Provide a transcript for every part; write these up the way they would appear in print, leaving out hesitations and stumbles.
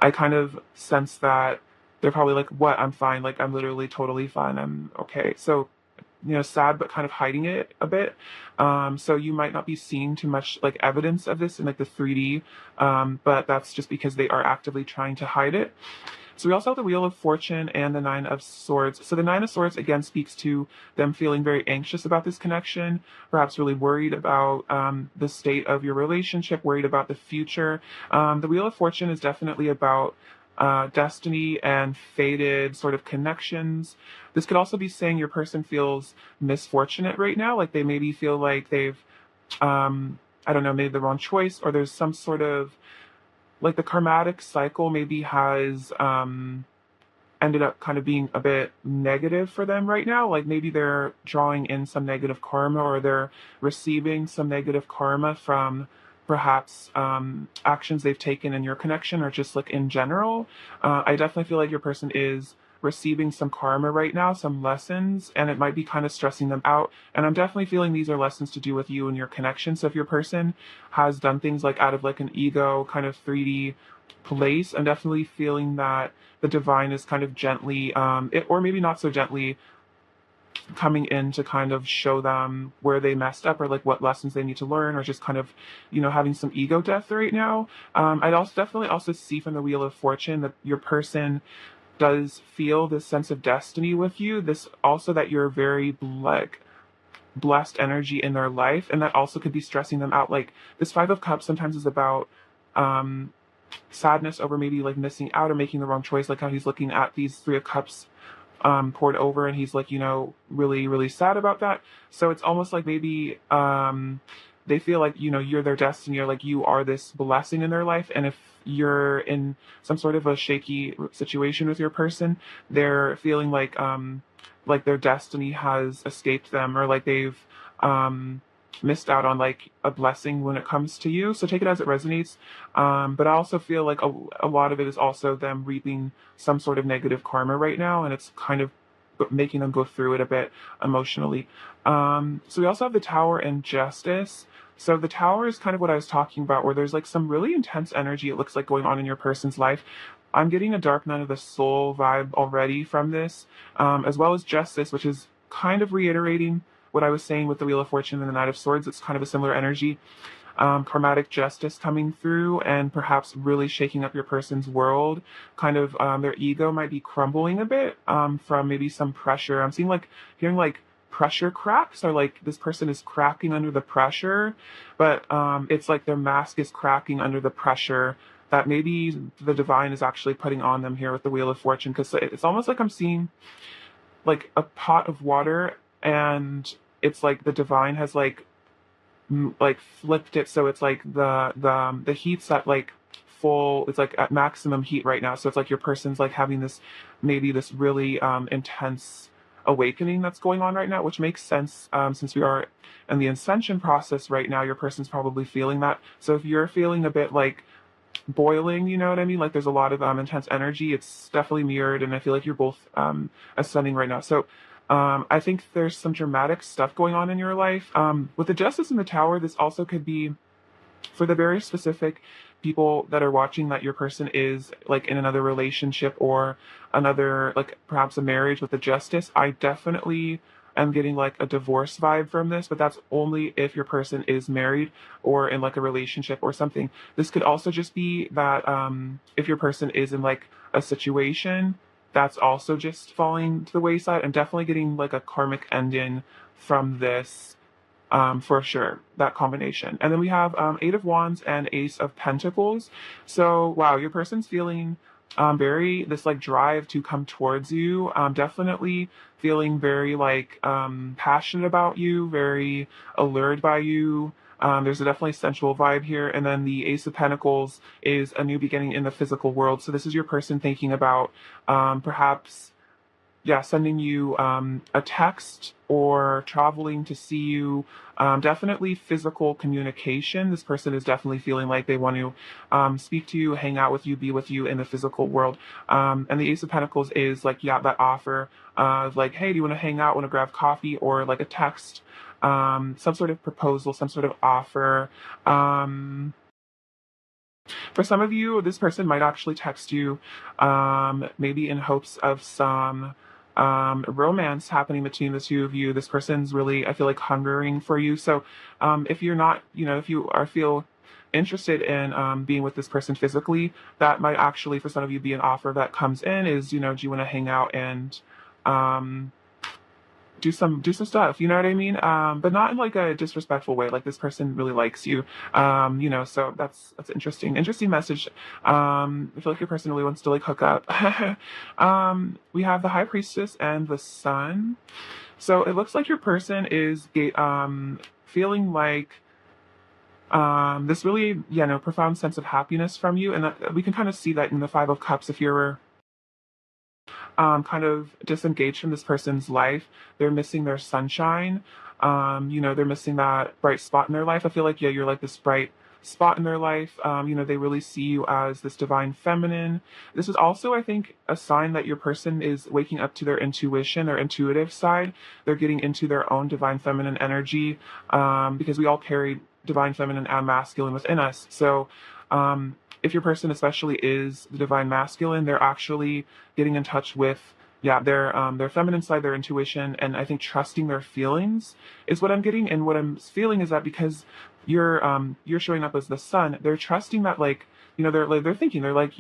I kind of sense that they're probably like, what? I'm fine. Like, I'm literally totally fine. I'm okay. So, sad, but kind of hiding it a bit. So you might not be seeing too much like evidence of this in like the 3D, but that's just because they are actively trying to hide it. So we also have the Wheel of Fortune and the Nine of Swords. So the Nine of Swords again speaks to them feeling very anxious about this connection, perhaps really worried about the state of your relationship, worried about the future. The Wheel of Fortune is definitely about destiny and fated sort of connections. This could also be saying your person feels misfortunate right now, like they maybe feel like they've, I don't know, made the wrong choice, or there's some sort of like the karmatic cycle maybe has ended up kind of being a bit negative for them right now. Like maybe they're drawing in some negative karma, or they're receiving some negative karma from perhaps actions they've taken in your connection, or just like in general. I definitely feel like your person is receiving some karma right now, some lessons, and it might be kind of stressing them out. And I'm definitely feeling these are lessons to do with you and your connection. So if your person has done things like out of like an ego kind of 3D place, I'm definitely feeling that the divine is kind of gently, or maybe not so gently, coming in to kind of show them where they messed up, or like what lessons they need to learn, or just kind of, having some ego death right now. I'd also definitely also see from the Wheel of Fortune that your person does feel this sense of destiny with you. This also that you're very like blessed energy in their life, and that also could be stressing them out. Like this Five of Cups sometimes is about um sadness over maybe like missing out or making the wrong choice, like how he's looking at these Three of Cups poured over, and he's like, really, really sad about that. So it's almost like maybe they feel like, you're their destiny, or like you are this blessing in their life. And if you're in some sort of a shaky situation with your person, they're feeling like their destiny has escaped them, or like they've um missed out on like a blessing when it comes to you. So take it as it resonates. But I also feel like a lot of it is also them reaping some sort of negative karma right now, and it's kind of making them go through it a bit emotionally. So we also have the Tower and Justice. So the Tower is kind of what I was talking about, where there's like some really intense energy, it looks like, going on in your person's life. I'm getting a Dark Night of the Soul vibe already from this, as well as Justice, which is kind of reiterating what I was saying with the Wheel of Fortune and the Knight of Swords. It's kind of a similar energy. Karmatic justice coming through, and perhaps really shaking up your person's world. Kind of their ego might be crumbling a bit from maybe some pressure. I'm seeing like hearing like pressure cracks, or like this person is cracking under the pressure, but it's like their mask is cracking under the pressure that maybe the divine is actually putting on them here with the Wheel of Fortune. Because it's almost like I'm seeing like a pot of water, and it's like the divine has like flipped it, so it's like the heat's at like full, it's like at maximum heat right now. So it's like your person's like having this, maybe this really intense awakening that's going on right now, which makes sense, since we are in the ascension process right now. Your person's probably feeling that. So if you're feeling a bit like boiling, you know what I mean, like there's a lot of intense energy, it's definitely mirrored, and I feel like you're both ascending right now. So I think there's some dramatic stuff going on in your life. With the Justice in the Tower, this also could be for the very specific people that are watching, that your person is like in another relationship, or another, like perhaps a marriage with the Justice. I definitely am getting like a divorce vibe from this, but that's only if your person is married or in like a relationship or something. This could also just be that if your person is in like a situation that's also just falling to the wayside. I'm definitely getting like a karmic ending from this, for sure, that combination. And then we have Eight of Wands and Ace of Pentacles. So, wow, your person's feeling very, this like drive to come towards you. Definitely feeling very like passionate about you, very allured by you. There's a definitely sensual vibe here. And then the Ace of Pentacles is a new beginning in the physical world. So this is your person thinking about perhaps, yeah, sending you a text, or traveling to see you. Definitely physical communication. This person is definitely feeling like they want to speak to you, hang out with you, be with you in the physical world. And the Ace of Pentacles is like, yeah, that offer of like, hey, do you want to hang out, want to grab coffee, or like a text, some sort of proposal, some sort of offer. Um, For some of you, this person might actually text you, maybe in hopes of some romance happening between the two of you. This person's really, I feel like, hungering for you. So if you're not, if you are feel interested in being with this person physically, that might actually, for some of you, be an offer that comes in is, do you want to hang out and um, do some stuff, you know what I mean? But not in like a disrespectful way. Like this person really likes you, so that's interesting message. I feel like your person really wants to like hook up. We have the High Priestess and the Sun. So it looks like your person is feeling like this really, profound sense of happiness from you, and that, we can kind of see that in the Five of Cups. If you're kind of disengaged from this person's life. They're missing their sunshine. They're missing that bright spot in their life. I feel like, yeah, you're like this bright spot in their life. They really see you as this divine feminine. This is also, I think, a sign that your person is waking up to their intuition, their intuitive side. They're getting into their own divine feminine energy, because we all carry divine feminine and masculine within us. So, if your person especially is the divine masculine, they're actually getting in touch with, yeah, their feminine side, their intuition, and I think trusting their feelings is what I'm getting. And what I'm feeling is that because you're showing up as the sun, they're trusting that, like, they're thinking, they're like,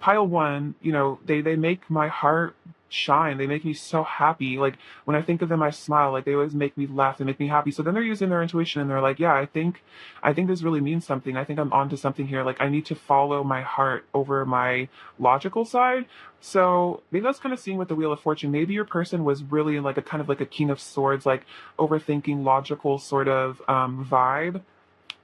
pile one, they make my heart shine. They make me so happy. Like when I think of them, I smile. Like they always make me laugh. They make me happy. So then they're using their intuition and they're like, yeah, I think this really means something. I think I'm onto something here. Like I need to follow my heart over my logical side. So maybe that's kind of seeing with the Wheel of Fortune. Maybe your person was really like a kind of like a King of Swords, like overthinking, logical sort of vibe,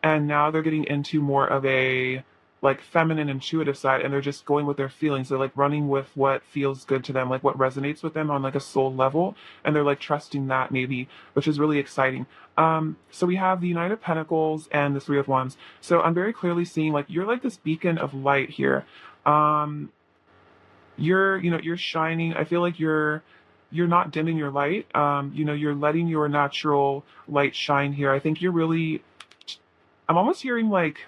and now they're getting into more of a like feminine intuitive side, and they're just going with their feelings. They're like running with what feels good to them, like what resonates with them on like a soul level, and they're like trusting that maybe, which is really exciting. So we have the Knight of Pentacles and the Three of Wands. So I'm very clearly seeing like you're like this beacon of light here. um you're shining. I feel like you're not dimming your light. You're letting your natural light shine here. I think you're really, I'm almost hearing like,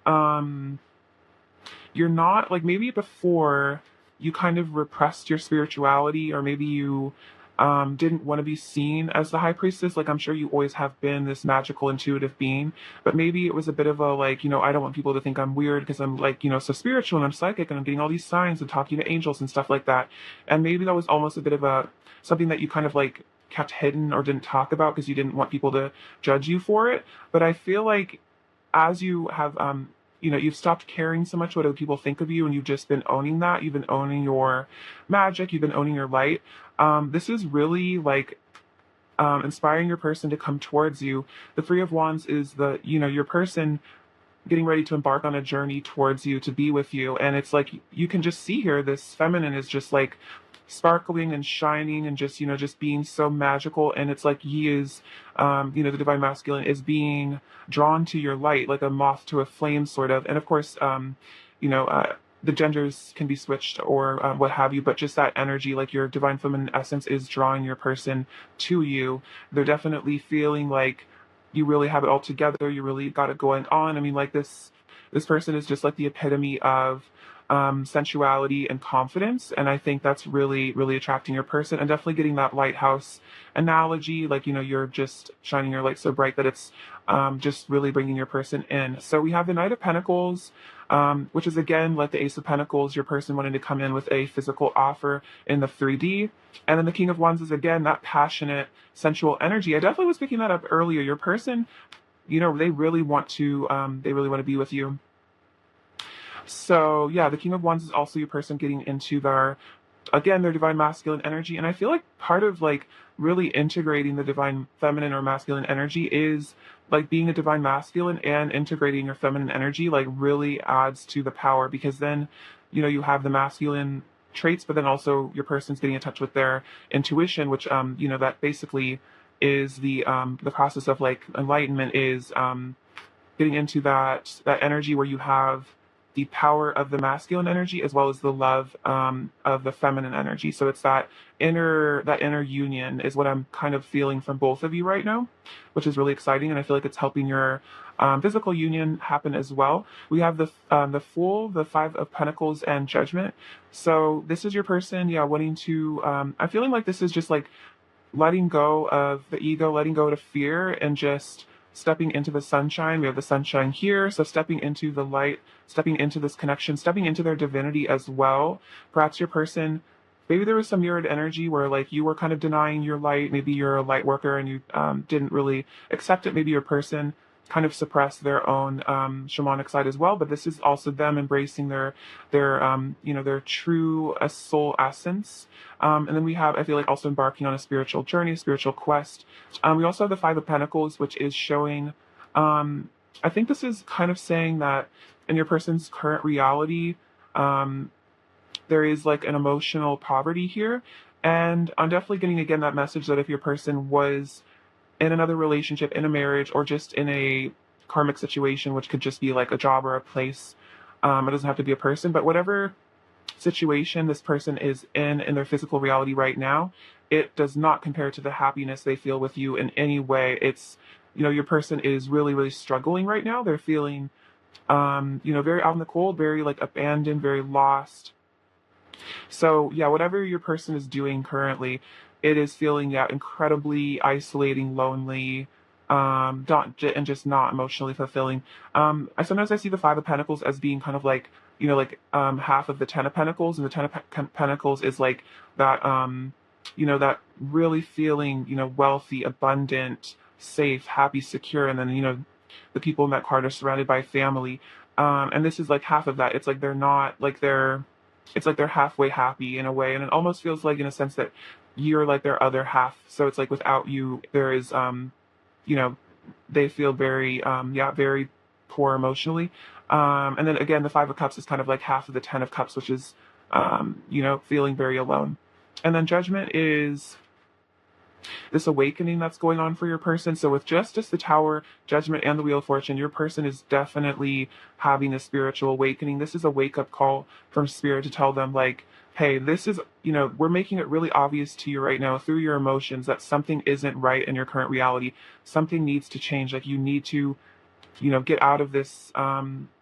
um you're not like, maybe before you kind of repressed your spirituality, or maybe you didn't want to be seen as the High Priestess. Like I'm sure you always have been this magical intuitive being, but maybe it was a bit of a like, I don't want people to think I'm weird because I'm like, so spiritual and I'm psychic and I'm getting all these signs and talking to angels and stuff like that. And maybe that was almost a bit of a something that you kind of like kept hidden or didn't talk about because you didn't want people to judge you for it. But I feel like as you have you've stopped caring so much what other people think of you, and you've just been owning that. You've been owning your magic, you've been owning your light. This is really like inspiring your person to come towards you. The Three of Wands is the, your person getting ready to embark on a journey towards you, to be with you. And it's like you can just see here this feminine is just like sparkling and shining and just, just being so magical. And it's like he is, the divine masculine is being drawn to your light like a moth to a flame, sort of. And of course, you know uh, the genders can be switched or what have you, but just that energy, like your divine feminine essence is drawing your person to you. They're definitely feeling like you really have it all together. You really got it going on. I mean, like this person is just like the epitome of sensuality and confidence, and I think that's really, really attracting your person. And definitely getting that lighthouse analogy, like you're just shining your light so bright that it's just really bringing your person in. So we have the Knight of Pentacles, which is again like the Ace of Pentacles, your person wanting to come in with a physical offer in the 3D. And then the King of Wands is again that passionate, sensual energy. I definitely was picking that up earlier. Your person, they really want to, be with you. So yeah, the King of Wands is also your person getting into their divine masculine energy. And I feel like part of like really integrating the divine feminine or masculine energy is like being a divine masculine and integrating your feminine energy, like really adds to the power, because then, you have the masculine traits, but then also your person's getting in touch with their intuition, which, that basically is the process of like enlightenment, is getting into that energy where you have the power of the masculine energy as well as the love of the feminine energy. So it's that inner union is what I'm kind of feeling from both of you right now, which is really exciting. And I feel like it's helping your physical union happen as well. We have the Fool, the Five of Pentacles, and Judgment. So this is your person, yeah, wanting to. I'm feeling like this is just like letting go of the ego, letting go of fear, and just stepping into the sunshine. We have the sunshine here, so stepping into the light, stepping into this connection, stepping into their divinity as well. Perhaps your person, maybe there was some mirrored energy where like you were kind of denying your light. Maybe you're a light worker and you didn't really accept it. Maybe your person kind of suppress their own shamanic side as well, but this is also them embracing their true soul essence. And then we have, I feel like, also embarking on a spiritual journey, a spiritual quest. We also have the Five of Pentacles, which is showing, I think this is kind of saying that in your person's current reality, there is like an emotional poverty here. And I'm definitely getting again that message that if your person was in another relationship, in a marriage, or just in a karmic situation, which could just be like a job or a place, it doesn't have to be a person, but whatever situation this person is in their physical reality right now, it does not compare to the happiness they feel with you in any way. It's, your person is really, really struggling right now. They're feeling, very out in the cold, very like abandoned, very lost. So yeah, whatever your person is doing currently, it is feeling, yeah, incredibly isolating, lonely, and just not emotionally fulfilling. I sometimes I see the Five of Pentacles as being kind of like, half of the Ten of Pentacles, and the Ten of Pentacles is like that, that really feeling, wealthy, abundant, safe, happy, secure, and then, the people in that card are surrounded by family. And this is like half of that. It's like they're not like it's like they're halfway happy in a way, and it almost feels like in a sense that you're like their other half. So it's like without you, there is, you know, they feel very, very poor emotionally. And then again, the Five of Cups is kind of like half of the Ten of Cups, which is, feeling very alone. And then Judgment is this awakening that's going on for your person. So with Justice, the Tower, Judgment, and the Wheel of Fortune, your person is definitely having a spiritual awakening. This is a wake-up call from Spirit to tell them, like, hey, this is, we're making it really obvious to you right now through your emotions that something isn't right in your current reality. Something needs to change. Like, you need to, get out of this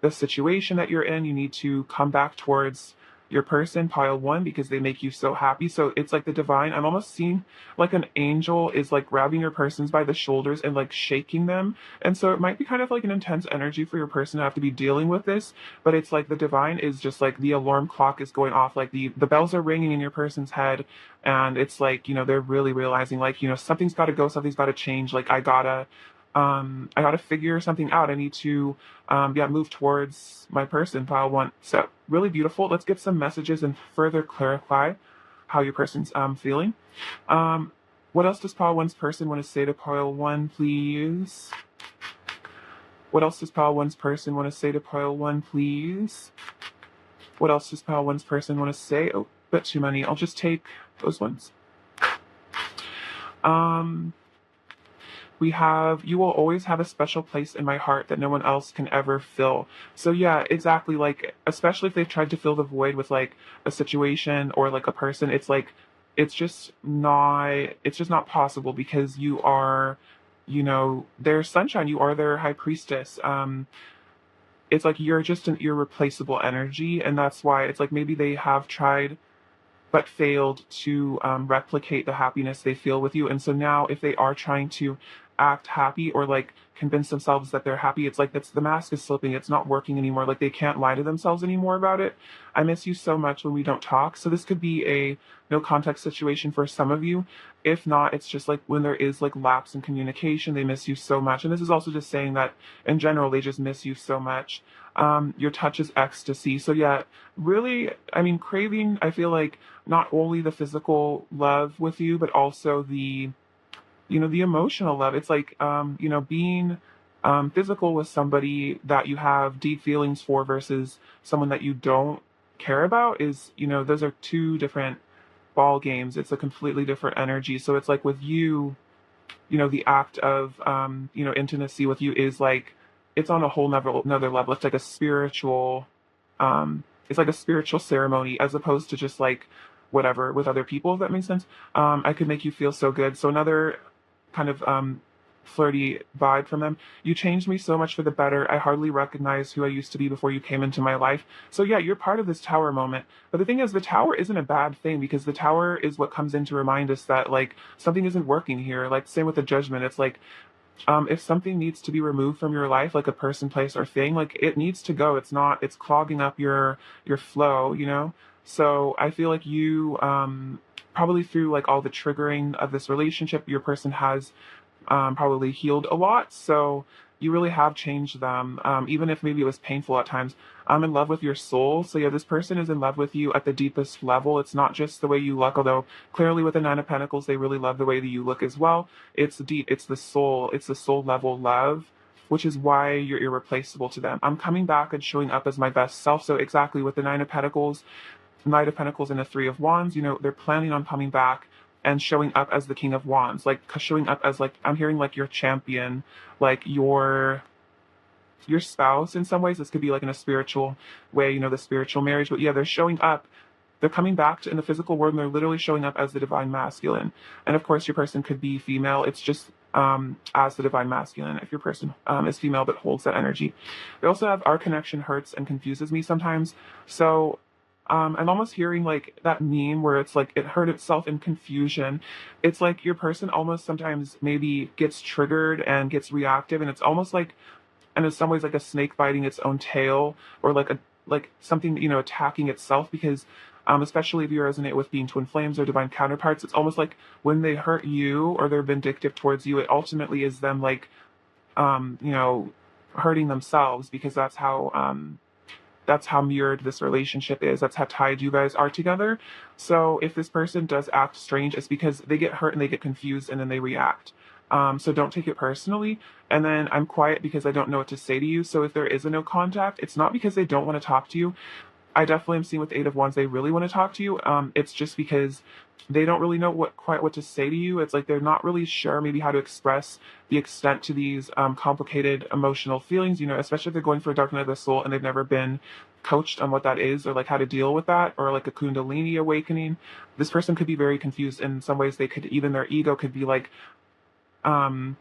situation that you're in. You need to come back towards your person, pile one, because they make you so happy. So it's like the divine. I'm almost seeing like an angel is like grabbing your persons by the shoulders and like shaking them. And so it might be kind of like an intense energy for your person to have to be dealing with this. But it's like the divine is just like the alarm clock is going off, like the bells are ringing in your person's head. And it's like, they're really realizing like, something's got to go, something's got to change. Like I gotta figure something out. I need to, move towards my person, pile one. So really beautiful. Let's get some messages and further clarify how your person's feeling. What else does pile one's person want to say to pile one, please? What else does pile one's person want to say to pile one, please? What else does pile one's person want to say? Oh, bit too many. I'll just take those ones. We have, you will always have a special place in my heart that no one else can ever fill. So yeah, exactly. Like, especially if they've tried to fill the void with like a situation or like a person, it's like, it's just not possible because you are, their sunshine, you are their high priestess. It's like you're just an irreplaceable energy. And that's why it's like maybe they have tried but failed to replicate the happiness they feel with you. And so now if they are trying to act happy or like convince themselves that they're happy, it's like that's the mask is slipping. It's not working anymore. Like they can't lie to themselves anymore about it. I miss you so much when we don't talk. So this could be a no context situation for some of you. If not, it's just like when there is like lapse in communication, they miss you so much. And this is also just saying that in general, they just miss you so much. Your touch is ecstasy. So yeah, really, I mean, craving, I feel like not only the physical love with you, but also the emotional love. It's like, being physical with somebody that you have deep feelings for versus someone that you don't care about is, those are two different ball games. It's a completely different energy. So it's like with you, the act of, intimacy with you is like, it's on a whole another level. It's like a spiritual, it's like a spiritual ceremony as opposed to just like whatever with other people, if that makes sense. I could make you feel so good. So another kind of flirty vibe from them. You changed me so much for the better. I hardly recognize who I used to be before you came into my life. So yeah, you're part of this tower moment. But the thing is, the tower isn't a bad thing, because the tower is what comes in to remind us that like something isn't working here. Like same with the judgment. It's like if something needs to be removed from your life, like a person, place, or thing, like it needs to go. It's clogging up your flow, you know? So I feel like you probably through like all the triggering of this relationship, your person has probably healed a lot. So you really have changed them, even if maybe it was painful at times. I'm in love with your soul. So yeah, this person is in love with you at the deepest level. It's not just the way you look, although clearly with the Nine of Pentacles, they really love the way that you look as well. It's deep. It's the soul level love, which is why you're irreplaceable to them. I'm coming back and showing up as my best self. So exactly with the Nine of Pentacles, Knight of Pentacles, and the Three of Wands, you know, they're planning on coming back and showing up as the King of Wands, like showing up as like, I'm hearing like your champion, like your spouse in some ways. This could be like in a spiritual way, you know, the spiritual marriage. But yeah, they're showing up. They're coming back in the physical world, and they're literally showing up as the divine masculine. And of course, your person could be female. It's just as the divine masculine if your person is female but holds that energy. They also have our connection hurts and confuses me sometimes. So I'm almost hearing like that meme where it's like it hurt itself in confusion. It's like your person almost sometimes maybe gets triggered and gets reactive, and it's almost like, and in some ways like a snake biting its own tail, or like something, you know, attacking itself, because especially if you resonate with being twin flames or divine counterparts, it's almost like when they hurt you or they're vindictive towards you, it ultimately is them like you know, hurting themselves, because that's how mirrored this relationship is. That's how tied you guys are together. So if this person does act strange, it's because they get hurt and they get confused and then they react. So don't take it personally. And then I'm quiet because I don't know what to say to you. So if there is a no contact, it's not because they don't want to talk to you. I definitely am seeing with the Eight of Wands, they really want to talk to you. It's just because they don't really know quite what to say to you. It's like they're not really sure maybe how to express the extent to these complicated emotional feelings, you know, especially if they're going for a dark night of the soul and they've never been coached on what that is, or like how to deal with that, or like a Kundalini awakening. This person could be very confused. In some ways, they could, even their ego could be um,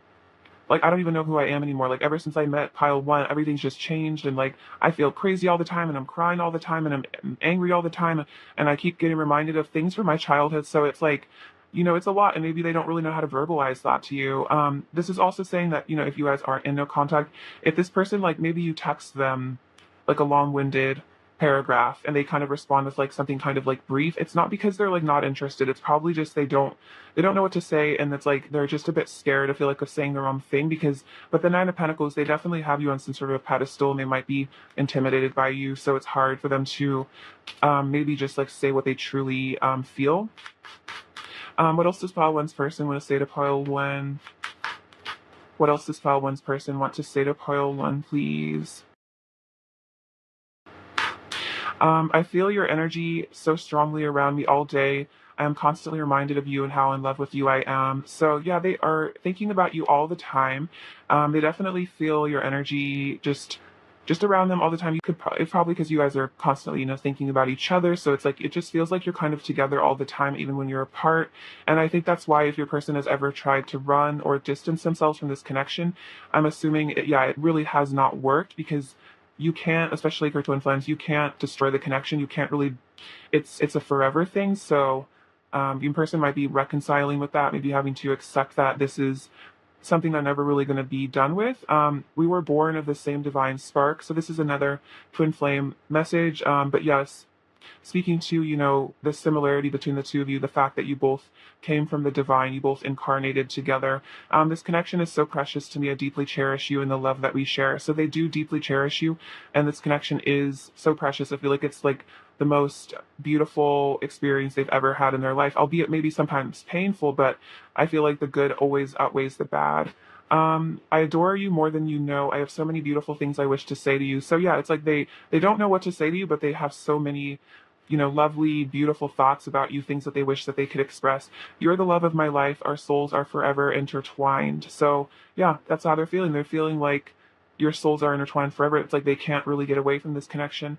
like I don't even know who I am anymore. Like ever since I met pile one, everything's just changed, and like I feel crazy all the time, and I'm crying all the time, and I'm angry all the time, and I keep getting reminded of things from my childhood. So it's like, you know, it's a lot, and maybe they don't really know how to verbalize that to you. This is also saying that, you know, if you guys aren't in no contact, if this person, like maybe you text them like a long-winded paragraph and they kind of respond with like something kind of like brief, it's not because they're like not interested. It's probably just they don't know what to say, and it's like they're just a bit scared, I feel like, of saying the wrong thing. Because but the Nine of Pentacles, they definitely have you on some sort of a pedestal, and they might be intimidated by you, so it's hard for them to maybe just like say what they truly feel. What else does pile one's person want to say to pile one? What else does pile one's person want to say to pile one, please? I feel your energy so strongly around me all day. I am constantly reminded of you and how in love with you I am. So yeah, they are thinking about you all the time. They definitely feel your energy just around them all the time. You could it's probably because you guys are constantly, you know, thinking about each other. So it's like it just feels like you're kind of together all the time, even when you're apart. And I think that's why if your person has ever tried to run or distance themselves from this connection, I'm assuming it really has not worked, because you can't, especially if you're twin flames, you can't destroy the connection. You can't really, it's a forever thing. So your person might be reconciling with that, maybe having to accept that this is something they're never really going to be done with. We were born of the same divine spark. So this is another twin flame message. But yes, speaking to, you know, the similarity between the two of you, the fact that you both came from the divine, you both incarnated together. This connection is so precious to me. I deeply cherish you and the love that we share. So they do deeply cherish you, and this connection is so precious. I feel like it's like the most beautiful experience they've ever had in their life, albeit maybe sometimes painful, but I feel like the good always outweighs the bad. I adore you more than you know. I have so many beautiful things I wish to say to you. So yeah, it's like they don't know what to say to you, but they have so many, you know, lovely, beautiful thoughts about you, things that they wish that they could express. You're the love of my life. Our souls are forever intertwined. So yeah, that's how they're feeling. They're feeling like your souls are intertwined forever. It's like they can't really get away from this connection.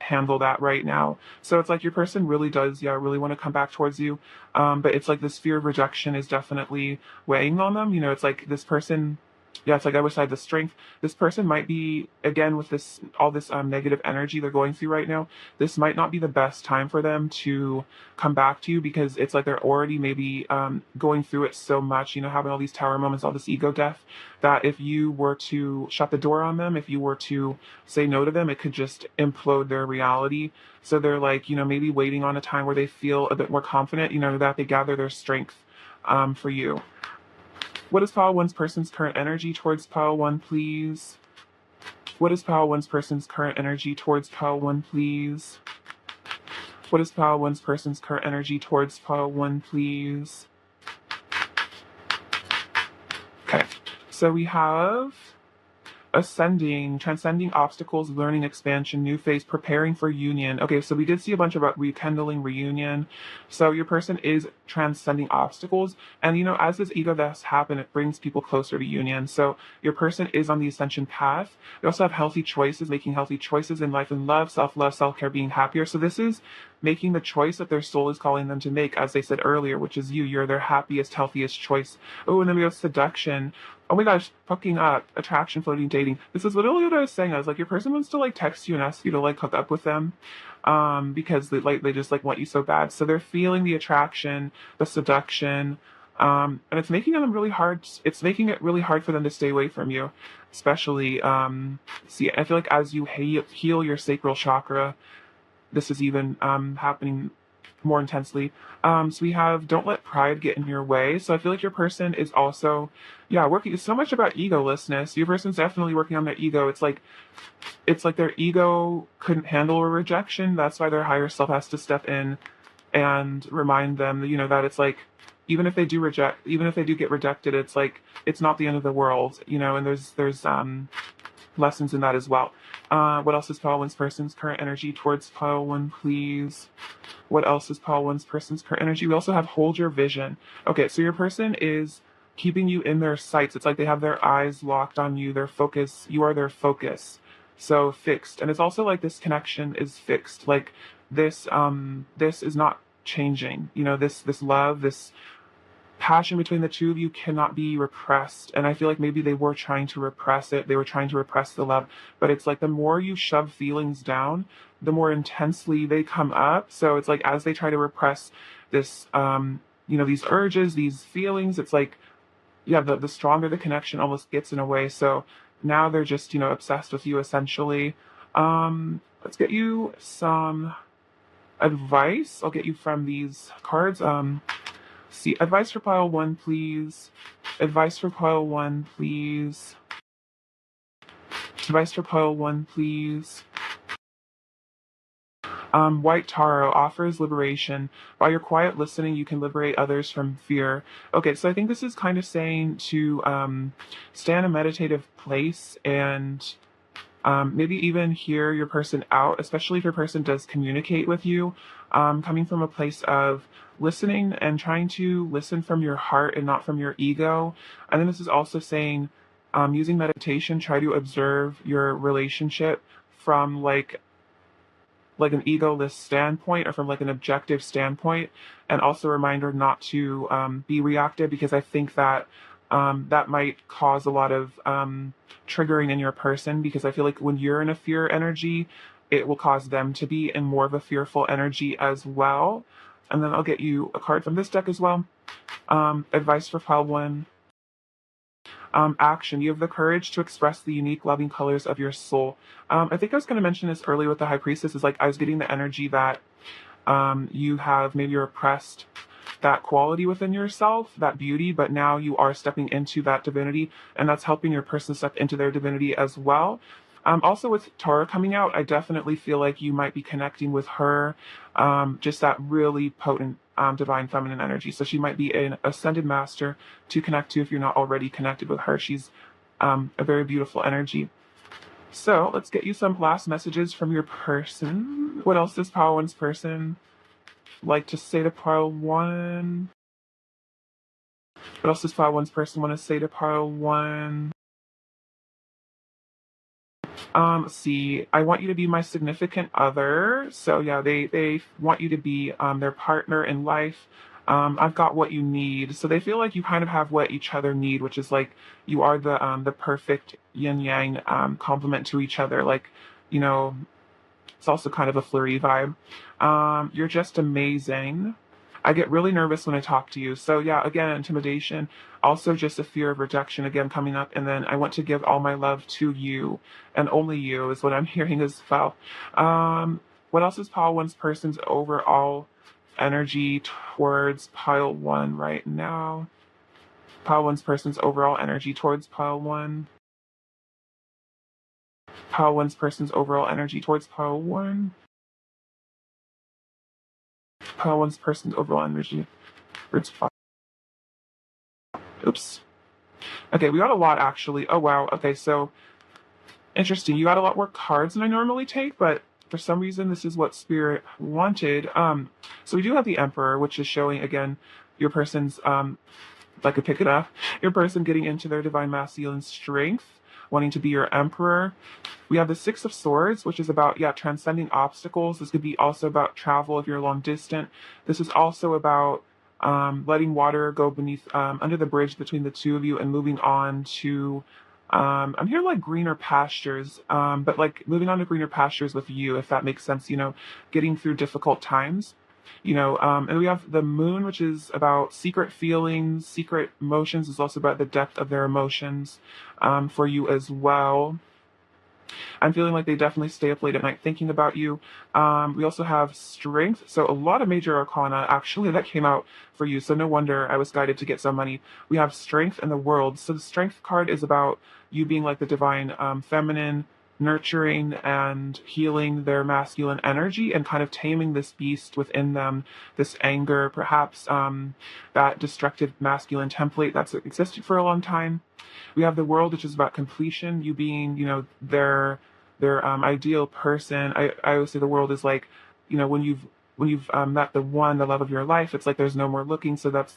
handle that right now. So it's like your person really does, yeah, really want to come back towards you. But it's like this fear of rejection is definitely weighing on them. You know, it's like this person, yeah, it's like I wish I had the strength. This person might be, again, with this, all this negative energy they're going through right now, this might not be the best time for them to come back to you, because it's like they're already maybe going through it so much, you know, having all these tower moments, all this ego death, that if you were to shut the door on them, if you were to say no to them, it could just implode their reality. So they're like, you know, maybe waiting on a time where they feel a bit more confident, you know, that they gather their strength for you. What is pile one's person's current energy towards pile one, please? What is pile one's person's current energy towards pile one, please? What is pile one's person's current energy towards pile one, please? Okay, so we have ascending, transcending obstacles, learning, expansion, new phase, preparing for union. Okay, so we did see a bunch about rekindling, reunion. So your person is transcending obstacles, and you know, as this ego deaths happen, it brings people closer to union. So your person is on the ascension path. They also have healthy choices, making healthy choices in life and love, self-care, being happier. So this is making the choice that their soul is calling them to make, as they said earlier, which is you. You're their happiest, healthiest choice. Oh, and then we have seduction. Oh my gosh, hooking up, attraction, floating, dating. This is literally what I was saying. I was like, your person wants to like text you and ask you to like hook up with them, because they just like want you so bad. So they're feeling the attraction, the seduction, and it's making them really hard. It's making it really hard for them to stay away from you, especially. See, I feel like as you heal your sacral chakra, this is even happening more intensely. So we have don't let pride get in your way. So I feel like your person is also, yeah, working so much about egolessness. Your person's definitely working on their ego. It's like their ego couldn't handle a rejection. That's why their higher self has to step in and remind them, you know, that it's like, even if they do get rejected, it's like, it's not the end of the world, you know, and there's lessons in that as well. What else is pile one's person's current energy towards pile one, please? What else is pile one's person's current energy? We also have hold your vision. Okay, so your person is keeping you in their sights. It's like they have their eyes locked on you, their focus. You are their focus. So fixed. And it's also like this connection is fixed. Like this is not changing. You know, this love, this passion between the two of you cannot be repressed. And I feel like maybe they were trying to repress it. They were trying to repress the love. But it's like the more you shove feelings down, the more intensely they come up. So it's like as they try to repress this, you know, these urges, these feelings, it's like, yeah, the stronger the connection almost gets in a way. So now they're just, you know, obsessed with you essentially. Let's get you some advice. I'll get you from these cards. See, advice for pile one, please. Advice for pile one, please. Advice for pile one, please. White Taro offers liberation. By your quiet listening, you can liberate others from fear. Okay, so I think this is kind of saying to stay in a meditative place and maybe even hear your person out, especially if your person does communicate with you, coming from a place of listening and trying to listen from your heart and not from your ego. And then this is also saying, using meditation, try to observe your relationship from like an egoless standpoint or from like an objective standpoint, and also a reminder not to be reactive, because I think that that might cause a lot of triggering in your person, because I feel like when you're in a fear energy, it will cause them to be in more of a fearful energy as well. And then I'll get you a card from this deck as well. Advice for pile one. Action. You have the courage to express the unique, loving colors of your soul. I think I was going to mention this earlier with the High Priestess. Is like I was getting the energy that you have maybe repressed that quality within yourself, that beauty, but now you are stepping into that divinity, and that's helping your person step into their divinity as well. Also, with Tara coming out, I definitely feel like you might be connecting with her, just that really potent divine feminine energy. So she might be an ascended master to connect to if you're not already connected with her. She's a very beautiful energy. So let's get you some last messages from your person. What else does Pile One's person like to say to Pile One? What else does Pile One's person want to say to Pile One? Let's see. I want you to be my significant other. So yeah, they want you to be their partner in life. I've got what you need. So they feel like you kind of have what each other need, which is like you are the perfect yin yang complement to each other. Like, you know, it's also kind of a flirty vibe. You're just amazing. I get really nervous when I talk to you. So yeah, again, intimidation, also just a fear of rejection again coming up. And then I want to give all my love to you and only you is what I'm hearing as well. What else is pile one's person's overall energy towards pile one right now? Pile one's person's overall energy towards pile one. Pile one's person's overall energy towards pile one. Pile one's person's overall energy towards pile. Oops. Okay, we got a lot actually. Oh wow. Okay, so interesting. You got a lot more cards than I normally take, but for some reason this is what spirit wanted. So we do have the Emperor, which is showing again your person's if I could pick it up, your person getting into their divine masculine strength, wanting to be your emperor. We have the Six of Swords, which is about, yeah, transcending obstacles. This could be also about travel if you're long distant. This is also about letting water go beneath, under the bridge between the two of you and moving on to, I'm here like greener pastures, but like moving on to greener pastures with you, if that makes sense, getting through difficult times. And we have the Moon, which is about secret feelings, secret emotions. It's also about the depth of their emotions for you as well. I'm feeling like they definitely stay up late at night thinking about you. We also have Strength. So a lot of major arcana actually that came out for you. So no wonder I was guided to get some money. We have Strength in the World. So the Strength card is about you being like the divine feminine, nurturing and healing their masculine energy and kind of taming this beast within them, this anger, perhaps that destructive masculine template that's existed for a long time. We have the World, which is about completion, you being, their ideal person. I always say the World is like, when you've met the one, the love of your life, it's like there's no more looking. So that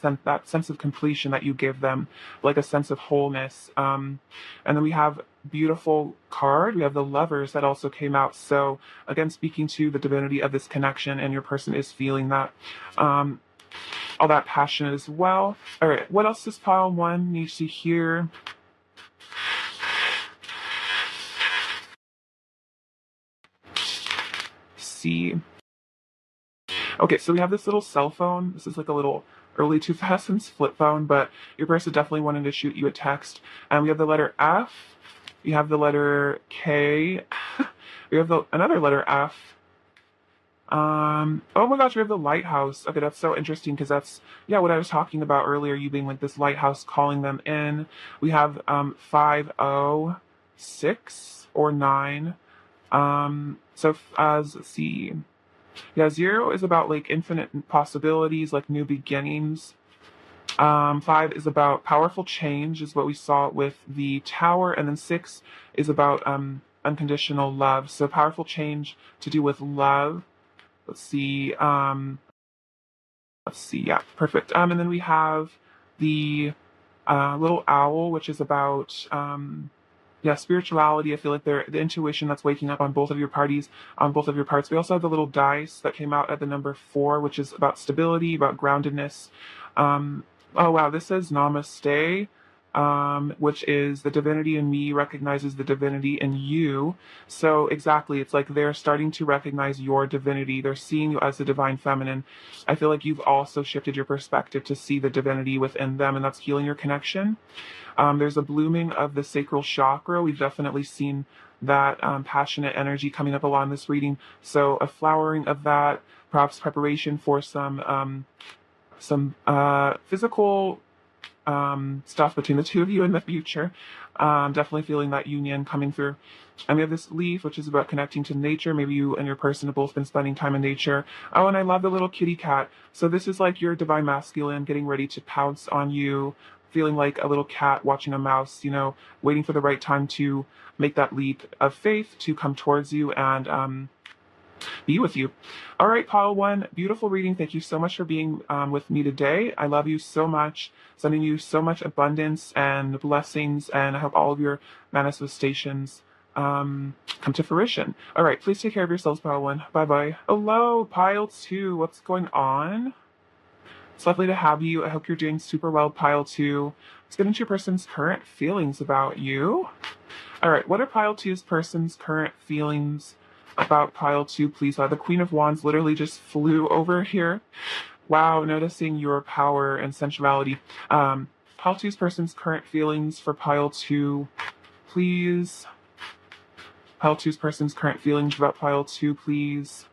sense of completion that you give them, like a sense of wholeness. And then we have beautiful card. We have the Lovers that also came out. So again, speaking to the divinity of this connection, and your person is feeling that. All that passion as well. All right, what else does pile one need to hear? See. Okay, so we have this little cell phone. This is like a little early 2000s flip phone, but your person definitely wanted to shoot you a text. And we have the letter F. You have the letter K. We have another letter F. Oh my gosh, we have the lighthouse. Okay, that's so interesting because that's, yeah, what I was talking about earlier, you being like this lighthouse calling them in. We have 506 or 9. Let's see. Yeah, 0 is about like infinite possibilities, like new beginnings. 5 is about powerful change, is what we saw with the tower, and then 6 is about unconditional love. So powerful change to do with love. Let's see. Yeah, perfect. And then we have the little owl, which is about yeah, spirituality. I feel like the intuition that's waking up on both of your parties, on both of your parts. We also have the little dice that came out at the number 4, which is about stability, about groundedness. Oh wow, this says Namaste, which is the divinity in me recognizes the divinity in you. So exactly, it's like they're starting to recognize your divinity. They're seeing you as the divine feminine. I feel like you've also shifted your perspective to see the divinity within them, and that's healing your connection. There's a blooming of the sacral chakra. We've definitely seen that passionate energy coming up along this reading. So a flowering of that, perhaps preparation for some physical stuff between the two of you in the future. Definitely feeling that union coming through. And we have this leaf, which is about connecting to nature. Maybe you and your person have both been spending time in nature. Oh, and I love the little kitty cat. So this is like your divine masculine getting ready to pounce on you, feeling like a little cat watching a mouse, waiting for the right time to make that leap of faith to come towards you and be with you. All right, pile one, beautiful reading. Thank you so much for being with me today. I love you so much. Sending you so much abundance and blessings, and I hope all of your manifestations come to fruition. All right, please take care of yourselves, pile one. Bye bye. Hello, pile two. What's going on? It's lovely to have you. I hope you're doing super well, pile two. Let's get into your person's current feelings about you. All right, what are pile two's person's current feelings about pile two, please? The Queen of Wands literally just flew over here. Wow, noticing your power and sensuality. Pile two's person's current feelings for pile two, please. Pile two's person's current feelings about pile two, please.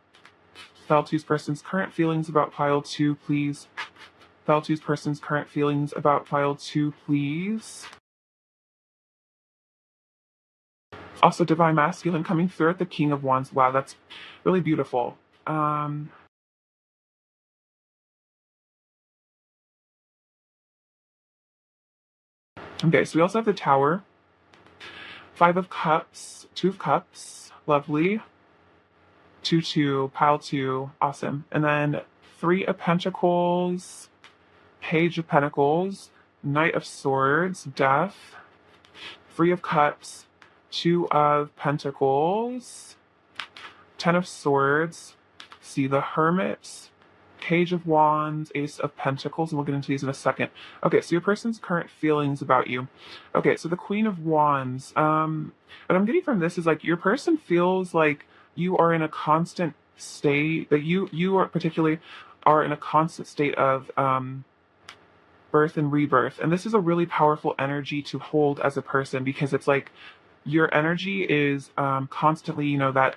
Pile two's person's current feelings about pile two, please. Pile two's person's current feelings about pile two, please. Also, Divine Masculine coming through at the King of Wands. Wow, that's really beautiful. Okay, so we also have the Tower. Five of Cups, Two of Cups, lovely. 2-2, pile two, awesome. And then Three of Pentacles, Page of Pentacles, Knight of Swords, Death, Three of Cups, Two of Pentacles, Ten of Swords, see the Hermit, Page of Wands, Ace of Pentacles, and we'll get into these in a second. Okay, so your person's current feelings about you. Okay, so the Queen of Wands. What I'm getting from this is like your person feels like you are in a constant state, that you are particularly are in a constant state of birth and rebirth. And this is a really powerful energy to hold as a person, because it's like your energy is constantly, that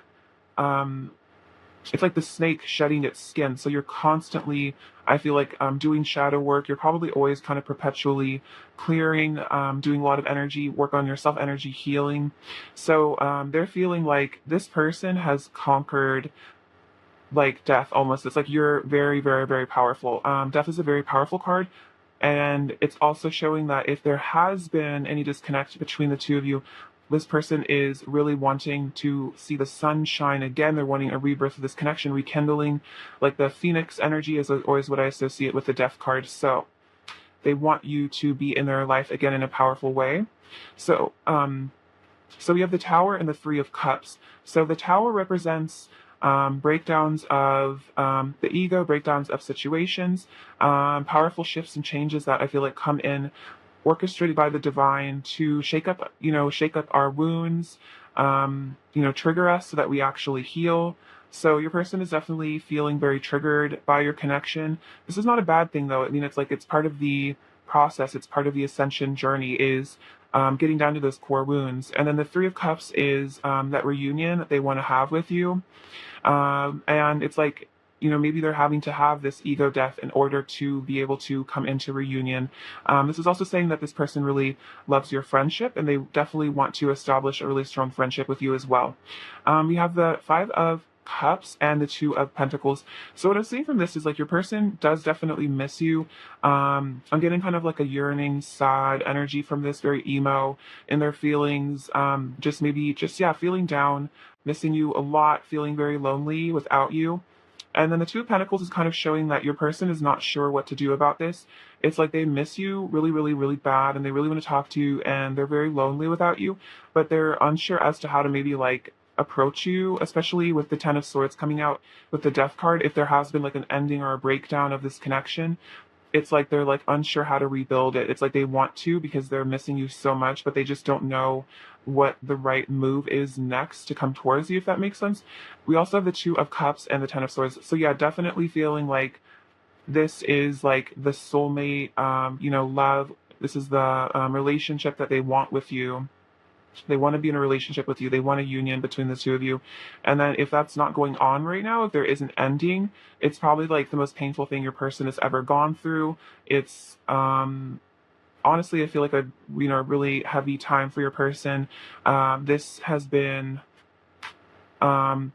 it's like the snake shedding its skin. So you're constantly, I feel like, doing shadow work. You're probably always kind of perpetually clearing, doing a lot of energy work on yourself, energy healing. So they're feeling like this person has conquered like death almost. It's like you're very, very, very powerful. Death is a very powerful card. And it's also showing that if there has been any disconnect between the two of you, this person is really wanting to see the sun shine again. They're wanting a rebirth of this connection, rekindling. Like the phoenix energy is always what I associate with the death card. So they want you to be in their life again in a powerful way. So we have the Tower and the Three of Cups. So the Tower represents breakdowns of the ego, breakdowns of situations, powerful shifts and changes that I feel like come in orchestrated by the divine to shake up our wounds, trigger us so that we actually heal. So your person is definitely feeling very triggered by your connection. This is not a bad thing though. I mean, it's part of the process. It's part of the ascension journey is getting down to those core wounds. And then the Three of Cups is that reunion that they want to have with you. And it's like, maybe they're having to have this ego death in order to be able to come into reunion. This is also saying that this person really loves your friendship and they definitely want to establish a really strong friendship with you as well. We have the Five of Cups and the Two of Pentacles. So what I'm seeing from this is like your person does definitely miss you. I'm getting kind of like a yearning, sad energy from this, very emo in their feelings. Feeling down, missing you a lot, feeling very lonely without you. And then the Two of Pentacles is kind of showing that your person is not sure what to do about this. It's like they miss you really, really, really bad, and they really want to talk to you, and they're very lonely without you, but they're unsure as to how to maybe like approach you, especially with the Ten of Swords coming out with the Death card. If there has been like an ending or a breakdown of this connection, it's like they're like unsure how to rebuild it. It's like they want to because they're missing you so much, but they just don't know what the right move is next to come towards you, if that makes sense. We also have the Two of Cups and the Ten of Swords. So yeah, definitely feeling like this is like the soulmate, love. This is the relationship that they want with you. They want to be in a relationship with you. They want a union between the two of you. And then if that's not going on right now, if there is an ending, it's probably like the most painful thing your person has ever gone through. It's honestly, I feel like a really heavy time for your person. This has been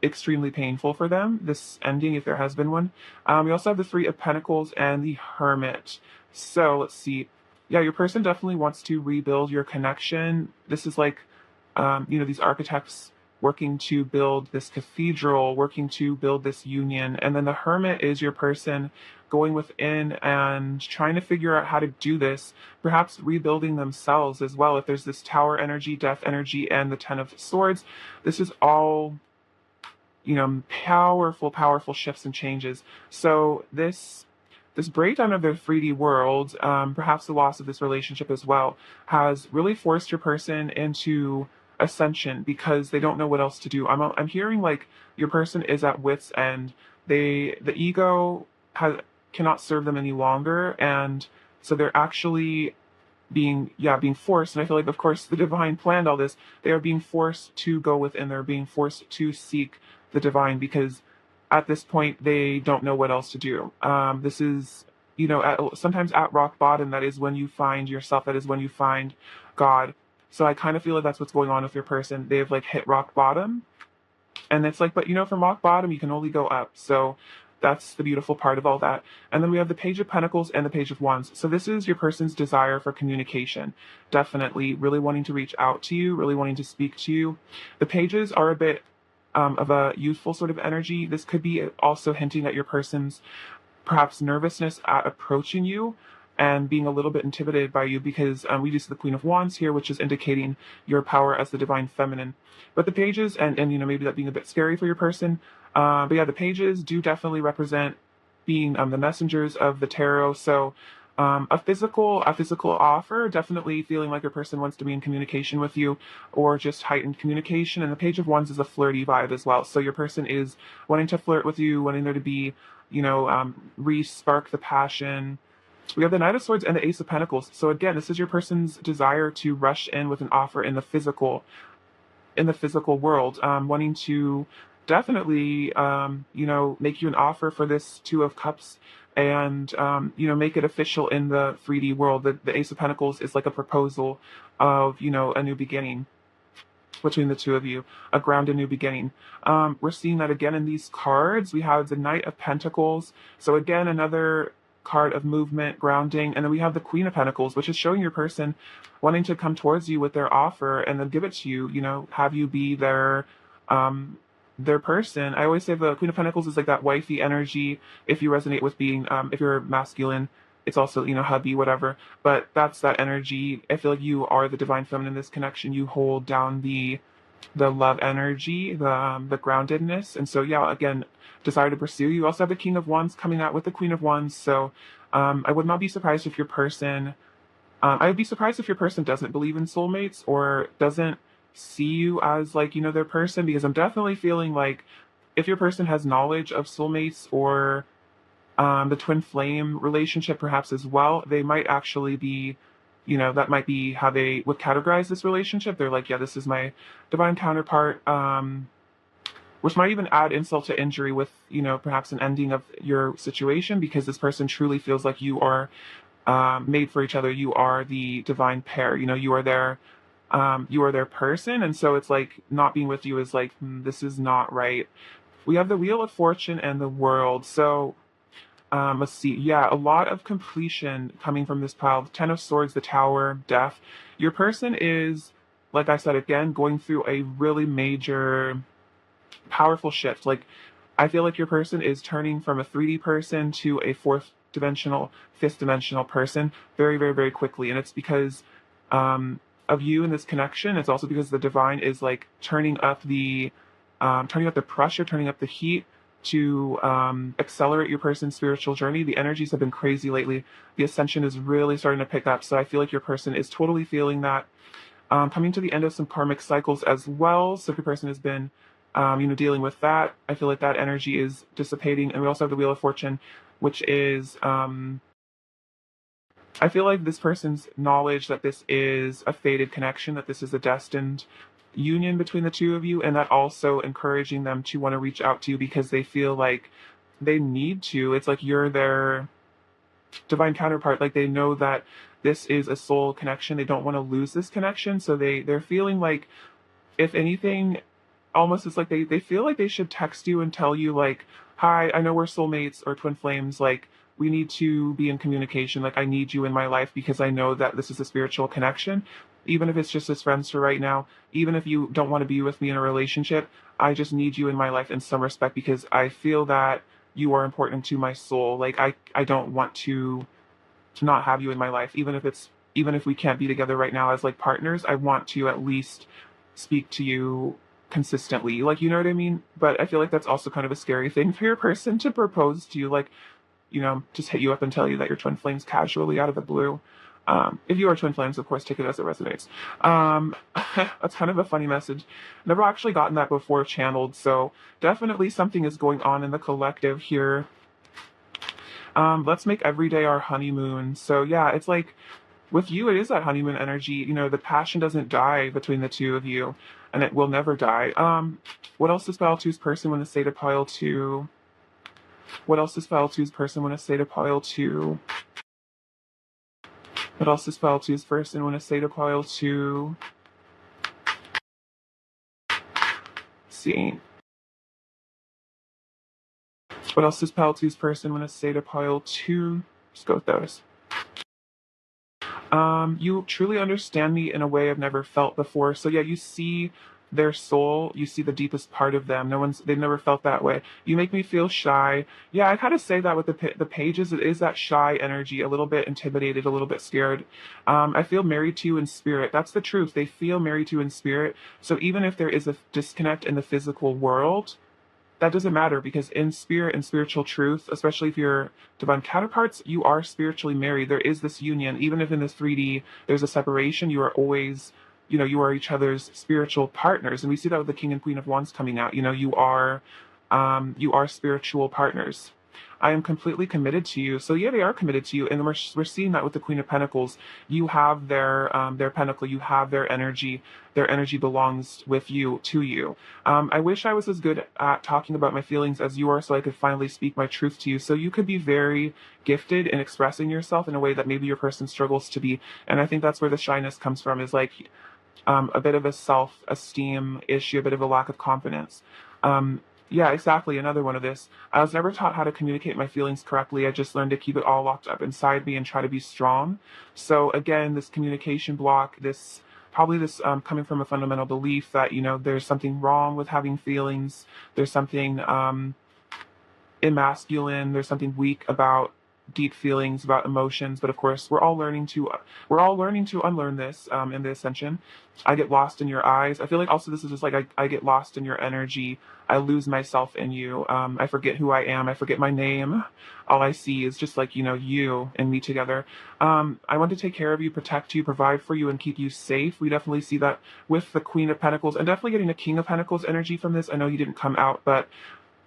extremely painful for them, this ending, if there has been one. We also have the Three of Pentacles and the Hermit. So let's see. Yeah, your person definitely wants to rebuild your connection. This is like, these architects working to build this cathedral, working to build this union. And then the Hermit is your person going within and trying to figure out how to do this, perhaps rebuilding themselves as well. If there's this tower energy, death energy, and the Ten of Swords, this is all, powerful shifts and changes. So this breakdown of their 3D world, perhaps the loss of this relationship as well, has really forced your person into ascension because they don't know what else to do. I'm hearing like your person is at wit's end. The ego has cannot serve them any longer, and so they're actually being forced. And I feel like, of course, the divine planned all this. They are being forced to go within. They're being forced to seek the divine because at this point they don't know what else to do. This is, sometimes at rock bottom, that is when you find yourself. That is when you find God. So I kind of feel like that's what's going on with your person. They've like hit rock bottom, and it's like, but from rock bottom, you can only go up. So that's the beautiful part of all that. And then we have the Page of Pentacles and the Page of Wands. So this is your person's desire for communication. Definitely really wanting to reach out to you, really wanting to speak to you. The pages are a bit of a youthful sort of energy. This could be also hinting at your person's perhaps nervousness at approaching you and being a little bit intimidated by you because we do see the Queen of Wands here, which is indicating your power as the divine feminine. But the pages, and maybe that being a bit scary for your person, but yeah, the pages do definitely represent being the messengers of the tarot. So a physical offer, definitely feeling like your person wants to be in communication with you, or just heightened communication. And the Page of Wands is a flirty vibe as well. So your person is wanting to flirt with you, wanting there to be, re-spark the passion. We have the Knight of Swords and the Ace of Pentacles. So again, this is your person's desire to rush in with an offer in the physical world, wanting to definitely, make you an offer for this Two of Cups and, make it official in the 3D world. The Ace of Pentacles is like a proposal of, a new beginning between the two of you, a grounded new beginning. We're seeing that again in these cards. We have the Knight of Pentacles. So again, another card of movement, grounding, and then we have the Queen of Pentacles, which is showing your person wanting to come towards you with their offer and then give it to you, have you be their person. I always say the Queen of Pentacles is like that wifey energy. If you resonate with being, if you're masculine, it's also, hubby, whatever. But that's that energy. I feel like you are the divine feminine in this connection. You hold down the love energy, the groundedness. And so, yeah, again, desire to pursue. You also have the King of Wands coming out with the Queen of Wands. So I would not be surprised if your person, I would be surprised if your person doesn't believe in soulmates or doesn't see you as like, their person, because I'm definitely feeling like if your person has knowledge of soulmates or the twin flame relationship perhaps as well, they might actually be, that might be how they would categorize this relationship. They're like, yeah, this is my divine counterpart, which might even add insult to injury with, perhaps an ending of your situation because this person truly feels like you are made for each other. You are the divine pair, you are their person. And so it's like not being with you is like, this is not right. We have the Wheel of Fortune and the World. So let's see. Yeah, a lot of completion coming from this pile. The Ten of Swords, the Tower, Death. Your person is, like I said, again, going through a really major, powerful shift. Like, I feel like your person is turning from a 3D person to a fifth dimensional person very, very, very quickly. And it's because of you in this connection. It's also because the divine is like turning up the pressure, turning up the heat to accelerate your person's spiritual journey. The energies have been crazy lately. The ascension is really starting to pick up. So I feel like your person is totally feeling that. Coming to the end of some karmic cycles as well. So if your person has been, dealing with that, I feel like that energy is dissipating. And we also have the Wheel of Fortune, which is, I feel like this person's knowledge that this is a fated connection, that this is a destined union between the two of you, and that also encouraging them to want to reach out to you because they feel like they need to. It's like you're their divine counterpart. Like they know that this is a soul connection. They don't want to lose this connection. So they're feeling like, if anything, almost it's like they feel like they should text you and tell you like, hi, I know we're soulmates or twin flames. Like, we need to be in communication. Like, I need you in my life because I know that this is a spiritual connection. Even if it's just as friends for right now, even if you don't want to be with me in a relationship, I just need you in my life in some respect because I feel that you are important to my soul. Like I don't want to not have you in my life, even if we can't be together right now as like partners. I want to at least speak to you consistently. Like, you know what I mean? But I feel like that's also kind of a scary thing for your person to propose to you, like, just hit you up and tell you that you're twin flames casually out of the blue. If you are twin flames, of course, take it as it resonates. That's kind of a funny message. Never actually gotten that before channeled, so definitely something is going on in the collective here. Let's make every day our honeymoon. So yeah, it's like with you, it is that honeymoon energy. The passion doesn't die between the two of you, and it will never die. What else does Pile Two's person want to say to Pile Two? What else does Pile Two's person want to say to Pile Two? What else does Pile Two's person want to say to Pile Two? See. What else does Pile Two's person want to say to Pile Two? Just go with those. You truly understand me in a way I've never felt before. So yeah, you see their soul, you see the deepest part of them. They've never felt that way. You make me feel shy. Yeah, I kind of say that with the pages. It is that shy energy, a little bit intimidated, a little bit scared. I feel married to you in spirit. That's the truth. They feel married to you in spirit. So even if there is a disconnect in the physical world, that doesn't matter, because in spirit and spiritual truth, especially if you're divine counterparts, you are spiritually married. There is this union. Even if in this 3D there's a separation, you are always, you are each other's spiritual partners. And we see that with the King and Queen of Wands coming out. You are spiritual partners. I am completely committed to you. So yeah, they are committed to you, and we're seeing that with the Queen of Pentacles. You have their pentacle, you have their energy. Their energy belongs with you, to you. I wish I was as good at talking about my feelings as you are, so I could finally speak my truth to you. So you could be very gifted in expressing yourself in a way that maybe your person struggles to be. And I think that's where the shyness comes from, is like a bit of a self-esteem issue, a bit of a lack of confidence. Yeah, exactly. Another one of this. I was never taught how to communicate my feelings correctly. I just learned to keep it all locked up inside me and try to be strong. So again, this communication block, this coming from a fundamental belief that, there's something wrong with having feelings. There's something emasculine. There's something weak about deep feelings, about emotions. But of course, we're all learning to unlearn this in the ascension. I get lost in your eyes. I feel like also this is just like I get lost in your energy. I lose myself in you. I forget who I am. I forget my name. All I see is just like, you and me together. I want to take care of you, protect you, provide for you, and keep you safe. We definitely see that with the Queen of Pentacles, and definitely getting the King of Pentacles energy from this. I know you didn't come out, but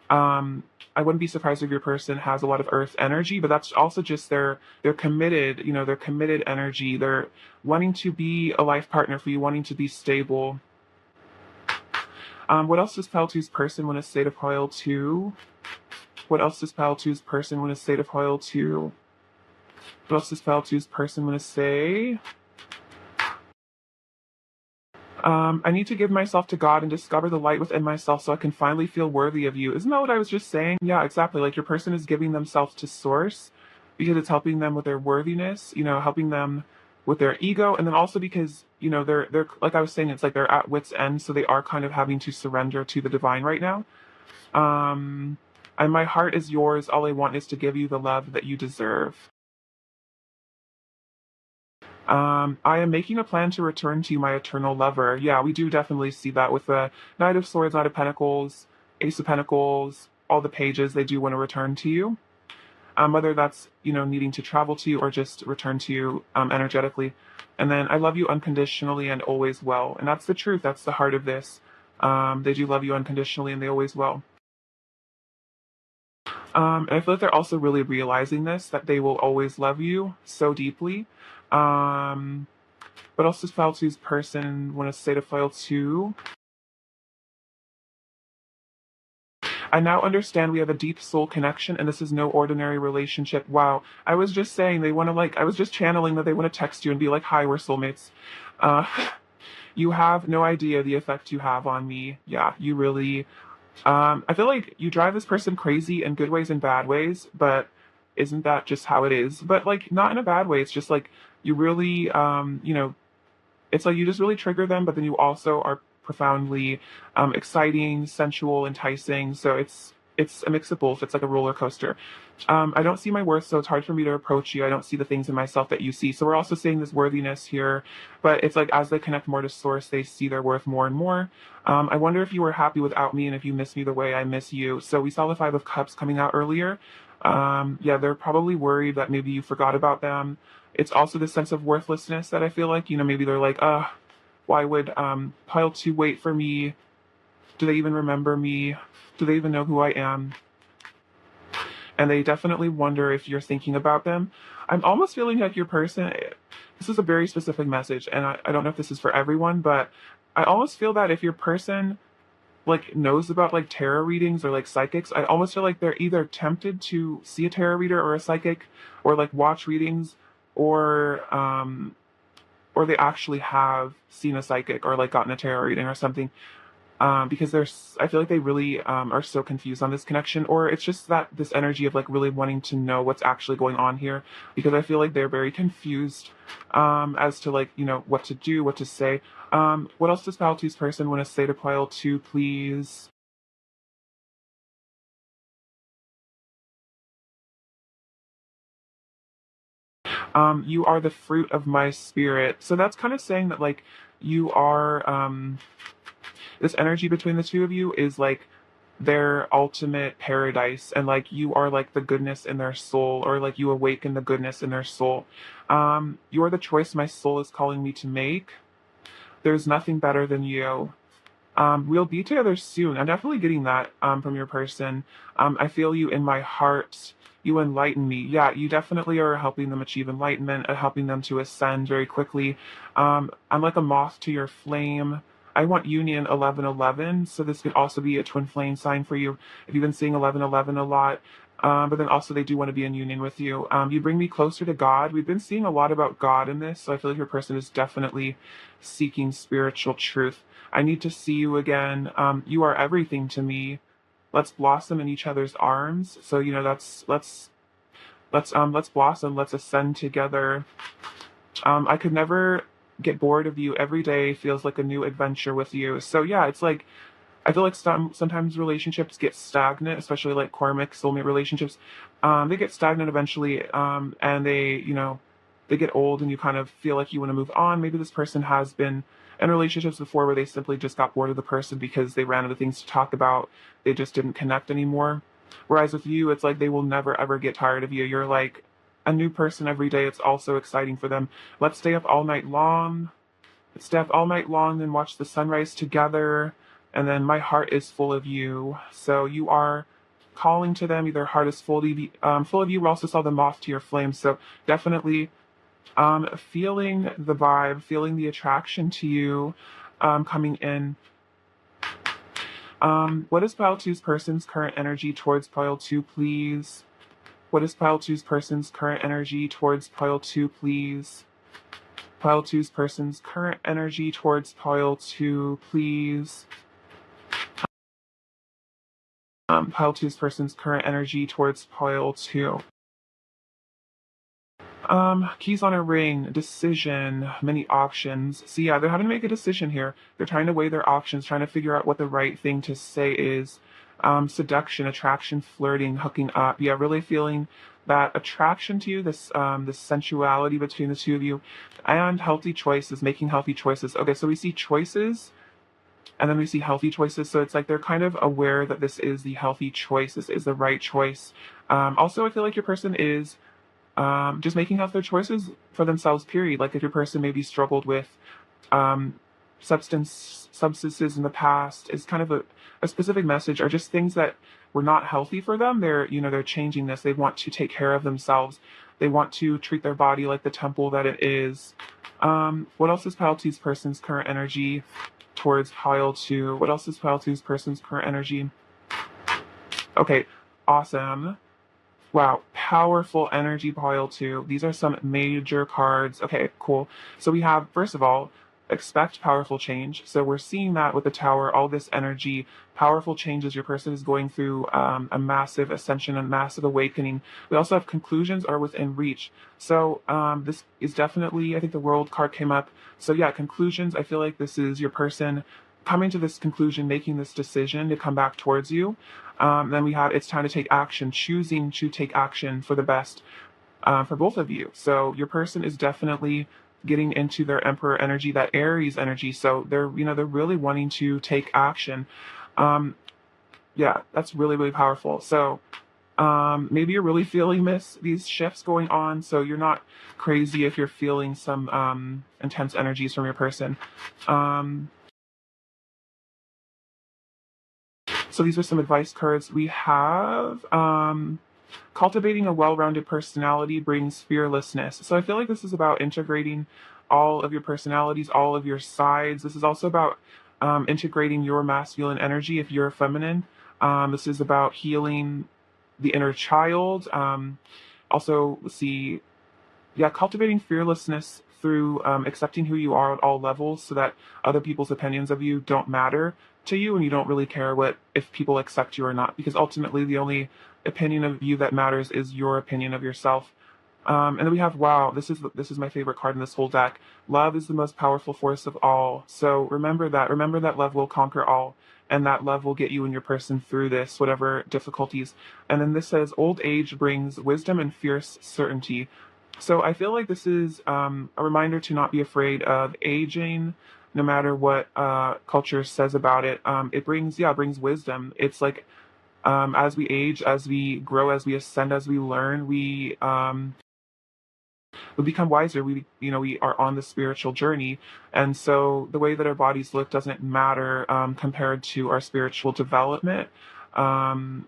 I wouldn't be surprised if your person has a lot of earth energy, but that's also just they're committed, their committed energy. They're wanting to be a life partner for you, wanting to be stable. What else does Pile Two's person want to say to Pile Two? What else does Pile Two's person want to say to Pile Two? What else does Pile Two's person want to say? I need to give myself to God and discover the light within myself so I can finally feel worthy of you. Isn't that what I was just saying? Yeah, exactly. Like your person is giving themselves to source because it's helping them with their worthiness, helping them with their ego. And then also because, they're like I was saying, it's like they're at wit's end. So they are kind of having to surrender to the divine right now. And my heart is yours. All I want is to give you the love that you deserve. I am making a plan to return to you, my eternal lover. Yeah, we do definitely see that with the Knight of Swords, Knight of Pentacles, Ace of Pentacles, all the pages, they do want to return to you. Whether that's, needing to travel to you or just return to you energetically. And then I love you unconditionally and always will. And that's the truth. That's the heart of this. They do love you unconditionally and they always will. And I feel like they're also really realizing this, that they will always love you so deeply. What else does File Two's person want to say to File Two? I now understand we have a deep soul connection and this is no ordinary relationship. Wow. I was just saying they want to I was just channeling that they want to text you and be like, hi, we're soulmates. Uh, you have no idea the effect you have on me. Yeah, you really, I feel like you drive this person crazy in good ways and bad ways, but isn't that just how it is? But like not in a bad way. It's just like you really, it's like you just really trigger them, but then you also are profoundly exciting, sensual, enticing. So it's a mix of both. It's like a roller coaster. I don't see my worth, so it's hard for me to approach you. I don't see the things in myself that you see. So we're also seeing this worthiness here, but it's like as they connect more to source, they see their worth more and more. I wonder if you were happy without me and if you miss me the way I miss you. So we saw the Five of Cups coming out earlier. Yeah, they're probably worried that maybe you forgot about them. It's also this sense of worthlessness that I feel like, maybe they're like, why would pile two wait for me? Do they even remember me? Do they even know who I am? And they definitely wonder if you're thinking about them. I'm almost feeling like your person, this is a very specific message, and I don't know if this is for everyone, but I almost feel that if your person like knows about like tarot readings or like psychics, I almost feel like they're either tempted to see a tarot reader or a psychic or like watch readings or they actually have seen a psychic or like gotten a tarot reading or something, because I feel like they really are so confused on this connection, or it's just that this energy of like really wanting to know what's actually going on here, because I feel like they're very confused as to like what to do, what to say. What else does Pile Two's person want to say to Pile Two, please? You are the fruit of my spirit. So that's kind of saying that like you are this energy between the two of you is like their ultimate paradise, and like you are like the goodness in their soul, or like you awaken the goodness in their soul. You are the choice my soul is calling me to make. There's nothing better than you. We'll be together soon. I'm definitely getting that from your person. I feel you in my heart. You enlighten me. Yeah, you definitely are helping them achieve enlightenment, helping them to ascend very quickly. I'm like a moth to your flame. I want union 1111, so this could also be a twin flame sign for you if you've been seeing 1111 a lot. But then also they do want to be in union with you. You bring me closer to God. We've been seeing a lot about God in this, so I feel like your person is definitely seeking spiritual truth. I need to see you again. You are everything to me. Let's blossom in each other's arms. So that's let's blossom. Let's ascend together. I could never get bored of you. Every day feels like a new adventure with you. So yeah, it's like I feel like sometimes relationships get stagnant, especially like karmic soulmate relationships. They get stagnant eventually, and they get old, and you kind of feel like you want to move on. Maybe this person has been in relationships before where they simply just got bored of the person because they ran out of things to talk about. They just didn't connect anymore. Whereas with you, it's like they will never ever get tired of you. You're like a new person every day. It's also exciting for them. Let's stay up all night long. Let's stay up all night long and watch the sunrise together. And then my heart is full of you. So you are calling to them. Their heart is full of you. We also saw the moth to your flame. So definitely feeling the vibe, feeling the attraction to you coming in. What is Pile Two's person's current energy towards Pile Two, please? What is Pile Two's person's current energy towards Pile Two, please? Pile Two's person's current energy towards Pile Two, please. Pile Two's person's current energy towards Pile Two. Keys on a ring, decision, many options. So yeah, they're having to make a decision here. They're trying to weigh their options, trying to figure out what the right thing to say is. Seduction, attraction, flirting, hooking up. Yeah, really feeling that attraction to you, this sensuality between the two of you, and healthy choices, making healthy choices. Okay, so we see choices, and then we see healthy choices. So it's like they're kind of aware that this is the healthy choice, this is the right choice. Also, I feel like your person is just making healthier choices for themselves, period. Like if your person maybe struggled with um, substances in the past, is kind of a specific message, or just things that were not healthy for them. They're changing this. They want to take care of themselves. They want to treat their body like the temple that it is. What else is Pile Two's person's current energy towards Pile Two? What else is Pile Two's person's current energy? Okay, awesome. Wow, powerful energy pile two. These are some major cards. Okay, cool. So we have, first of all, expect powerful change. So we're seeing that with the tower, all this energy, powerful changes. Your person is going through a massive ascension, a massive awakening. We also have conclusions are within reach. So this is definitely, I think the world card came up. So yeah, conclusions. I feel like this is your person coming to this conclusion, making this decision to come back towards you. Then we have it's time to take action, choosing to take action for the best for both of you. So your person is definitely getting into their Emperor energy, that Aries energy. So they're really wanting to take action. Um, yeah, that's really, really powerful. So maybe you're really feeling these shifts going on. So you're not crazy if you're feeling some intense energies from your person. Um, so these are some advice cards we have. Cultivating a well-rounded personality brings fearlessness. So I feel like this is about integrating all of your personalities, all of your sides. This is also about integrating your masculine energy if you're feminine. This is about healing the inner child. Also, let's see, yeah, cultivating fearlessness through accepting who you are at all levels so that other people's opinions of you don't matter to you and you don't really care what if people accept you or not, because ultimately the only opinion of you that matters is your opinion of yourself. And then we have, wow, this is my favorite card in this whole deck. Love is the most powerful force of all. So remember that. Remember that love will conquer all, and that love will get you and your person through this, whatever difficulties. And then this says, old age brings wisdom and fierce certainty. So I feel like this is a reminder to not be afraid of aging, no matter what culture says about it. It brings wisdom. It's like as we age, as we grow, as we ascend, as we learn, we become wiser. We are on the spiritual journey, and so the way that our bodies look doesn't matter compared to our spiritual development. Um,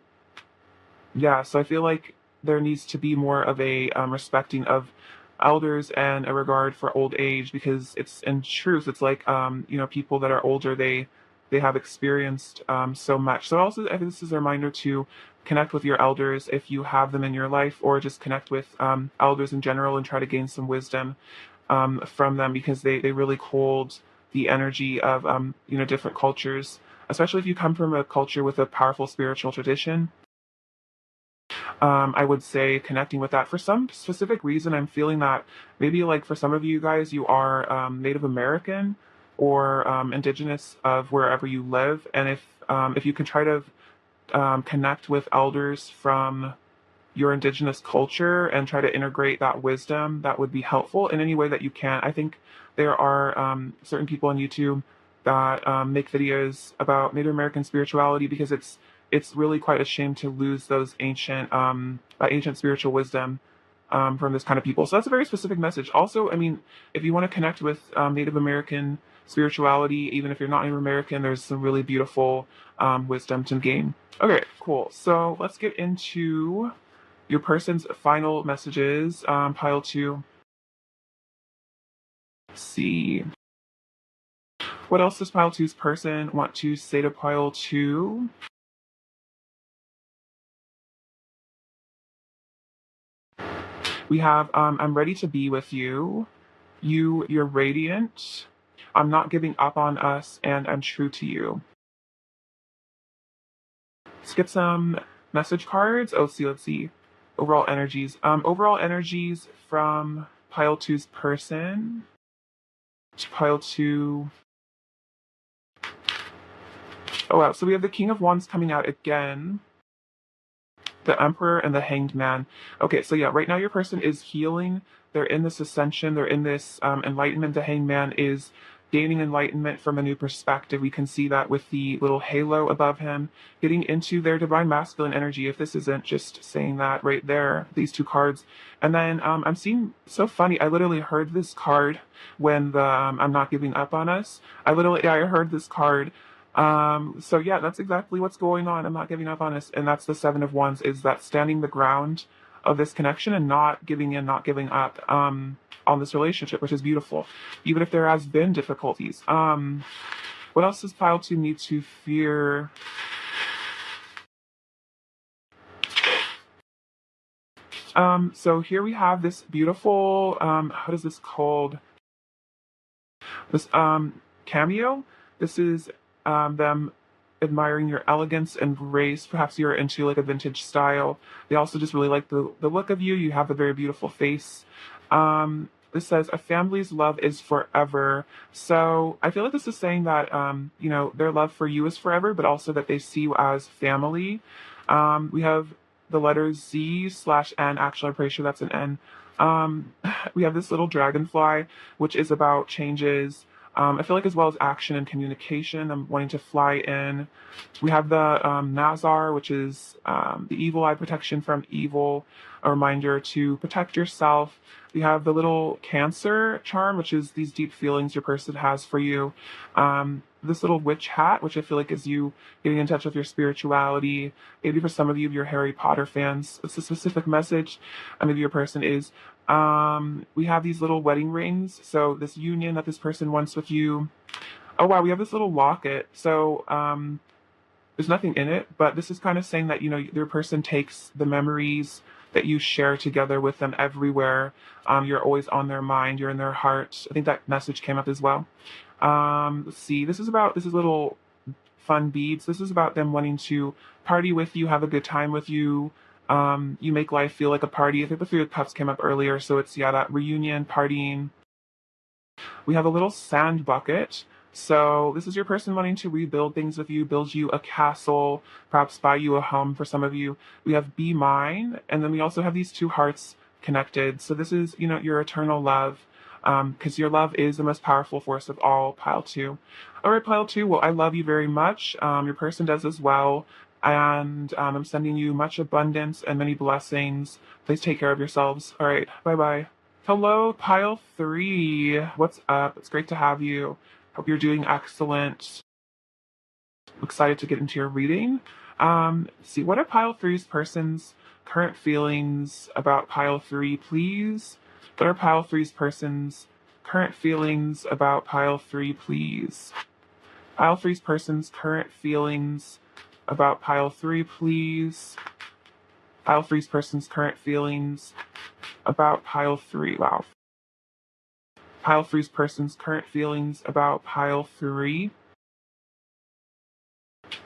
yeah, so I feel like there needs to be more of a respecting of elders and a regard for old age, because it's in truth, it's like people that are older, they have experienced so much. So also, I think this is a reminder to connect with your elders if you have them in your life, or just connect with elders in general and try to gain some wisdom from them, because they really hold the energy of different cultures, especially if you come from a culture with a powerful spiritual tradition. I would say connecting with that. For some specific reason, I'm feeling that maybe like for some of you guys, you are Native American or indigenous of wherever you live, and if you can try to connect with elders from your indigenous culture and try to integrate that wisdom, that would be helpful in any way that you can. I think there are certain people on YouTube that make videos about Native American spirituality, because it's really quite a shame to lose those ancient spiritual wisdom from this kind of people. So that's a very specific message. Also, I mean, if you want to connect with Native American spirituality, even if you're not Native American, there's some really beautiful wisdom to gain. Okay, cool. So let's get into your person's final messages. Pile two. Let's see. What else does pile two's person want to say to pile two? We have, I'm ready to be with you. You're radiant. I'm not giving up on us, and I'm true to you. Let's get some message cards. Oh, see, let's see. Overall energies. Overall energies from pile two's person to pile two. Oh wow, so we have the King of Wands coming out again, the Emperor, and the Hanged Man. Okay, so yeah, right now your person is healing. They're in this ascension. They're in this enlightenment. The Hanged Man is gaining enlightenment from a new perspective. We can see that with the little halo above him, getting into their divine masculine energy. If this isn't just saying that right there, these two cards. And then I'm seeing, so funny, I literally heard this card when the I'm not giving up on us. I heard this card. So yeah, that's exactly what's going on. I'm not giving up on us. And that's the Seven of Wands, is that standing the ground of this connection and not giving in, not giving up on this relationship, which is beautiful, even if there has been difficulties. What else does pile two need to fear? So here we have this beautiful, what is this called? This cameo. This is them admiring your elegance and grace. Perhaps you're into like a vintage style. They also just really like the look of you. You have a very beautiful face. This says a family's love is forever. So I feel like this is saying that their love for you is forever, but also that they see you as family. We have the letters Z/N. Actually, I'm pretty sure that's an N. Um, we have this little dragonfly, which is about changes. I feel like as well as action and communication. I'm wanting to fly in. We have the Nazar, which is the evil eye, protection from evil, a reminder to protect yourself. We have the little Cancer charm, which is these deep feelings your person has for you. This little witch hat, which I feel like is you getting in touch with your spirituality. Maybe for some of you, if you're Harry Potter fans, it's a specific message. Maybe your person is. We have these little wedding rings. So this union that this person wants with you. Oh wow, we have this little locket. So there's nothing in it, but this is kind of saying that your person takes the memories that you share together with them everywhere. You're always on their mind. You're in their heart. I think that message came up as well. Let's see. This is little fun beads. This is about them wanting to party with you, have a good time with you. You make life feel like a party. I think the Three of Cups came up earlier, so it's that reunion, partying. We have a little sand bucket. So this is your person wanting to rebuild things with you, build you a castle, perhaps buy you a home for some of you. We have Be Mine, and then we also have these two hearts connected. So this is, your eternal love, because your love is the most powerful force of all, pile two. All right, pile two, well, I love you very much. Your person does as well. And I'm sending you much abundance and many blessings. Please take care of yourselves. All right, bye-bye. Hello, pile three. What's up? It's great to have you. Hope you're doing excellent. Excited to get into your reading. See, what are pile three's person's current feelings about pile three, please? What are pile three's person's current feelings about pile three, please? Pile three's person's current feelings about pile three, please. Pile three's person's current feelings about pile three. Wow. Pile three's person's current feelings about pile three.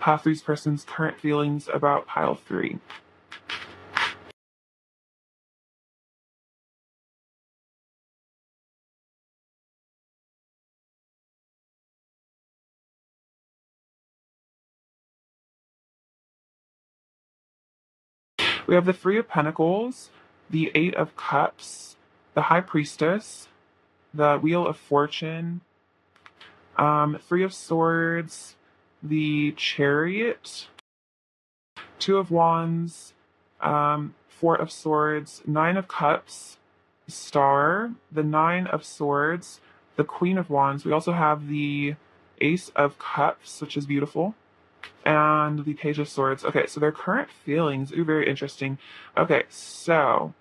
Pile three's person's current feelings about pile three. We have the Three of Pentacles, the Eight of Cups, the High Priestess, the Wheel of Fortune, Three of Swords, the Chariot, Two of Wands, Four of Swords, Nine of Cups, Star, the Nine of Swords, the Queen of Wands. We also have the Ace of Cups, which is beautiful, and the Page of Swords. Okay, so their current feelings. Ooh, very interesting. Okay, so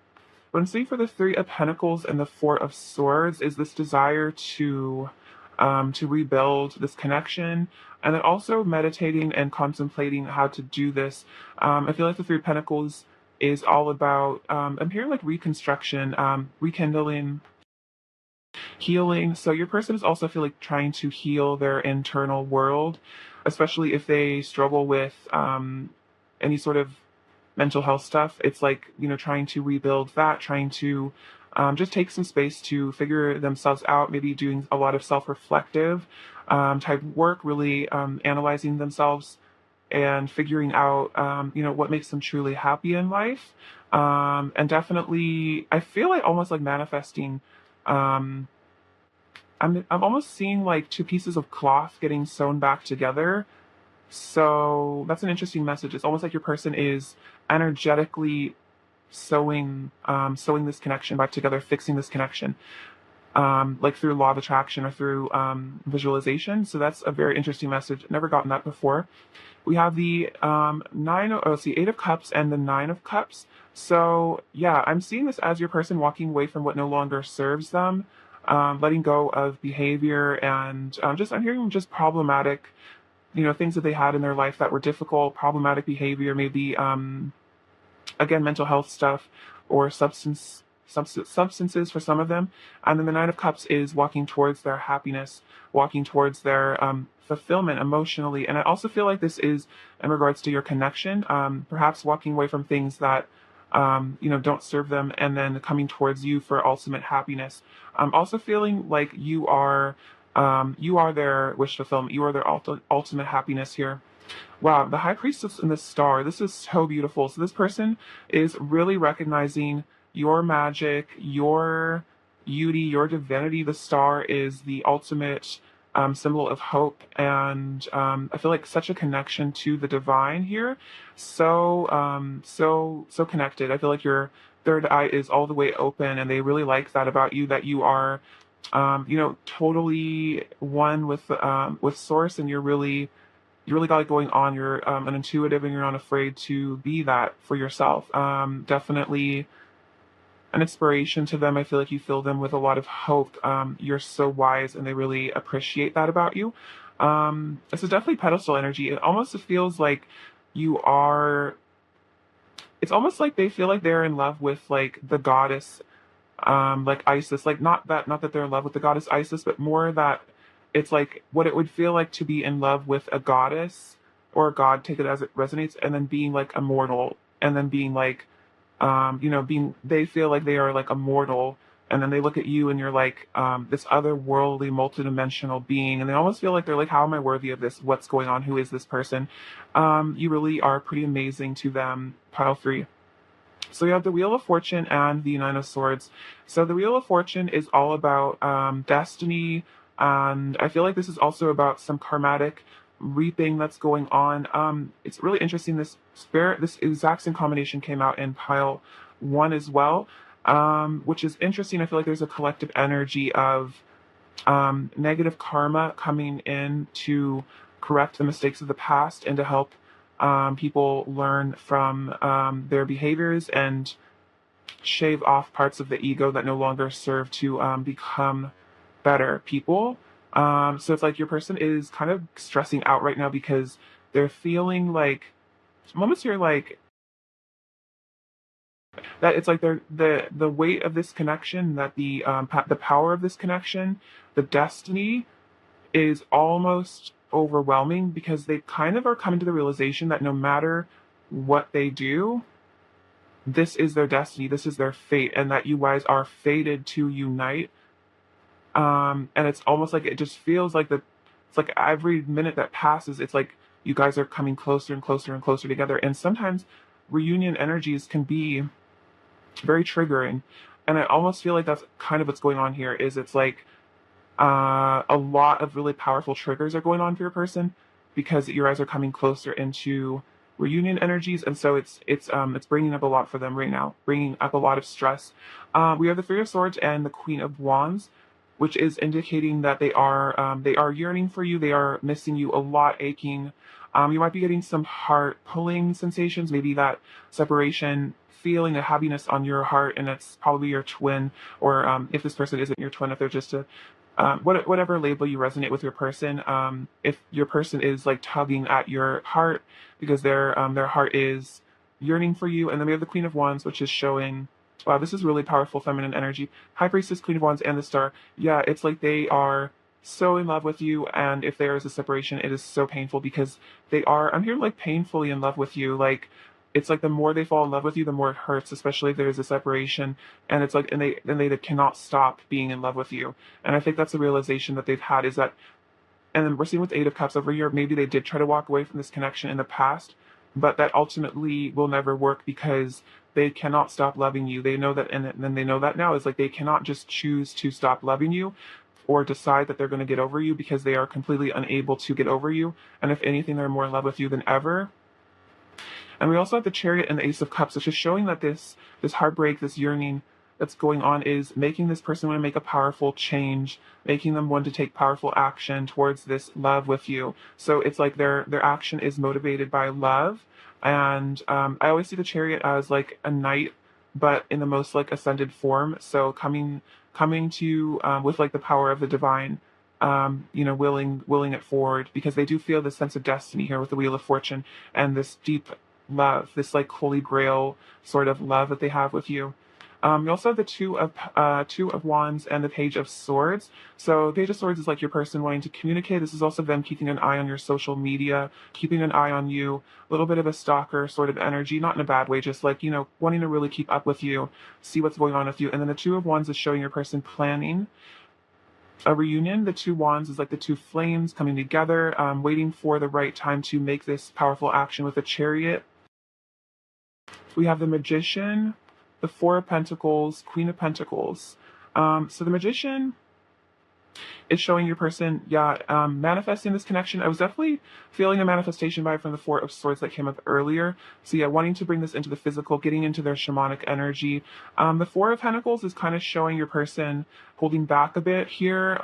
what I'm seeing for the Three of Pentacles and the Four of Swords is this desire to rebuild this connection, and then also meditating and contemplating how to do this. I feel like the Three of Pentacles is all about, I'm hearing like reconstruction, rekindling, healing. So your person is also, I feel like, trying to heal their internal world, especially if they struggle with any sort of mental health stuff. It's like, trying to rebuild that, trying to just take some space to figure themselves out, maybe doing a lot of self-reflective type work, really analyzing themselves and figuring out, what makes them truly happy in life. And definitely, I feel like almost like manifesting. I'm almost seeing like two pieces of cloth getting sewn back together. So that's an interesting message. It's almost like your person is energetically sewing this connection back together, fixing this connection, like through law of attraction or through visualization. So that's a very interesting message. Never gotten that before. We have the Eight of Cups and the Nine of Cups. So yeah, I'm seeing this as your person walking away from what no longer serves them, letting go of behavior and I'm hearing just problematic, things that they had in their life that were difficult, problematic behavior, maybe again, mental health stuff or substances for some of them. And then the Nine of Cups is walking towards their happiness, walking towards their fulfillment emotionally. And I also feel like this is in regards to your connection, perhaps walking away from things that don't serve them, and then coming towards you for ultimate happiness. I'm also feeling like you are their wish fulfillment. You are their ultimate happiness here. Wow, the High Priestess and the Star. This is so beautiful. So this person is really recognizing your magic, your beauty, your divinity. The star is the ultimate symbol of hope, and I feel like such a connection to the divine here. So connected. I feel like your third eye is all the way open, and they really like that about you. That you are, totally one with Source, and you really got it going on. You're an intuitive, and you're not afraid to be that for yourself. Definitely an inspiration to them. I feel like you fill them with a lot of hope. You're so wise, and they really appreciate that about you. This is definitely pedestal energy. It almost feels like you are. It's almost like they feel like they're in love with like the goddess, like Isis. Like not that they're in love with the goddess Isis, but more that it's like what it would feel like to be in love with a goddess or a god, take it as it resonates, and then being like immortal, and then being like, being, they feel like they are like immortal, and then they look at you and you're like this otherworldly, multidimensional being, and they almost feel like they're like, how am I worthy of this? What's going on? Who is this person? You really are pretty amazing to them, pile three. So you have the Wheel of Fortune and the Nine of Swords. So the Wheel of Fortune is all about destiny, and I feel like this is also about some karmatic reaping that's going on. It's really interesting. This exact same combination came out in pile one as well, which is interesting. I feel like there's a collective energy of negative karma coming in to correct the mistakes of the past and to help people learn from their behaviors and shave off parts of the ego that no longer serve to become better people. So it's like your person is kind of stressing out right now because they're feeling like moments here like that it's like they're the weight of this connection, that the power of this connection, the destiny is almost overwhelming because they kind of are coming to the realization that no matter what they do, this is their destiny, this is their fate, and that you guys are fated to unite. And it's almost like it just feels like it's like every minute that passes, it's like you guys are coming closer and closer and closer together. And sometimes reunion energies can be very triggering. And I almost feel like that's kind of what's going on here is it's like a lot of really powerful triggers are going on for your person because your eyes are coming closer into reunion energies, and so it's bringing up a lot for them right now, bringing up a lot of stress. We have the Three of Swords and the Queen of Wands, which is indicating that they are yearning for you, they are missing you a lot, aching. You might be getting some heart pulling sensations, maybe that separation feeling, a heaviness on your heart, and it's probably your twin, or if this person isn't your twin, if they're just a whatever label you resonate with your person. If your person is like tugging at your heart because their heart is yearning for you. And then we have the Queen of Wands, which is showing, wow, this is really powerful feminine energy. High Priestess, Queen of Wands, and the Star. Yeah, it's like they are so in love with you, and if there is a separation, it is so painful because they are, I'm here like painfully in love with you. Like it's like the more they fall in love with you, the more it hurts, especially if there's a separation. And it's like, and they cannot stop being in love with you. And I think that's the realization that they've had is that, and then we're seeing with Eight of Cups over here, maybe they did try to walk away from this connection in the past, but that ultimately will never work because they cannot stop loving you. They know that, and then they know that now is like they cannot just choose to stop loving you or decide that they're going to get over you because they are completely unable to get over you. And if anything, they're more in love with you than ever. And we also have the Chariot and the Ace of Cups, which is showing that this heartbreak, this yearning that's going on is making this person want to make a powerful change, making them want to take powerful action towards this love with you. So it's like their action is motivated by love. And I always see the Chariot as like a knight, but in the most like ascended form. So coming to with like the power of the divine. Willing it forward because they do feel this sense of destiny here with the Wheel of Fortune and this deep love, this like holy grail sort of love that they have with you. You also have the Two of Wands and the Page of Swords. So Page of Swords is like your person wanting to communicate. This is also them keeping an eye on your social media, keeping an eye on you, a little bit of a stalker sort of energy, not in a bad way, just like, wanting to really keep up with you, see what's going on with you. And then the Two of Wands is showing your person planning a reunion. The Two Wands is like the two flames coming together, waiting for the right time to make this powerful action with a Chariot. We have the Magician, the Four of Pentacles, Queen of Pentacles. So the Magician is showing your person, manifesting this connection. I was definitely feeling a manifestation vibe from the Four of Swords that came up earlier. So yeah, wanting to bring this into the physical, getting into their shamanic energy. The Four of Pentacles is kind of showing your person holding back a bit here.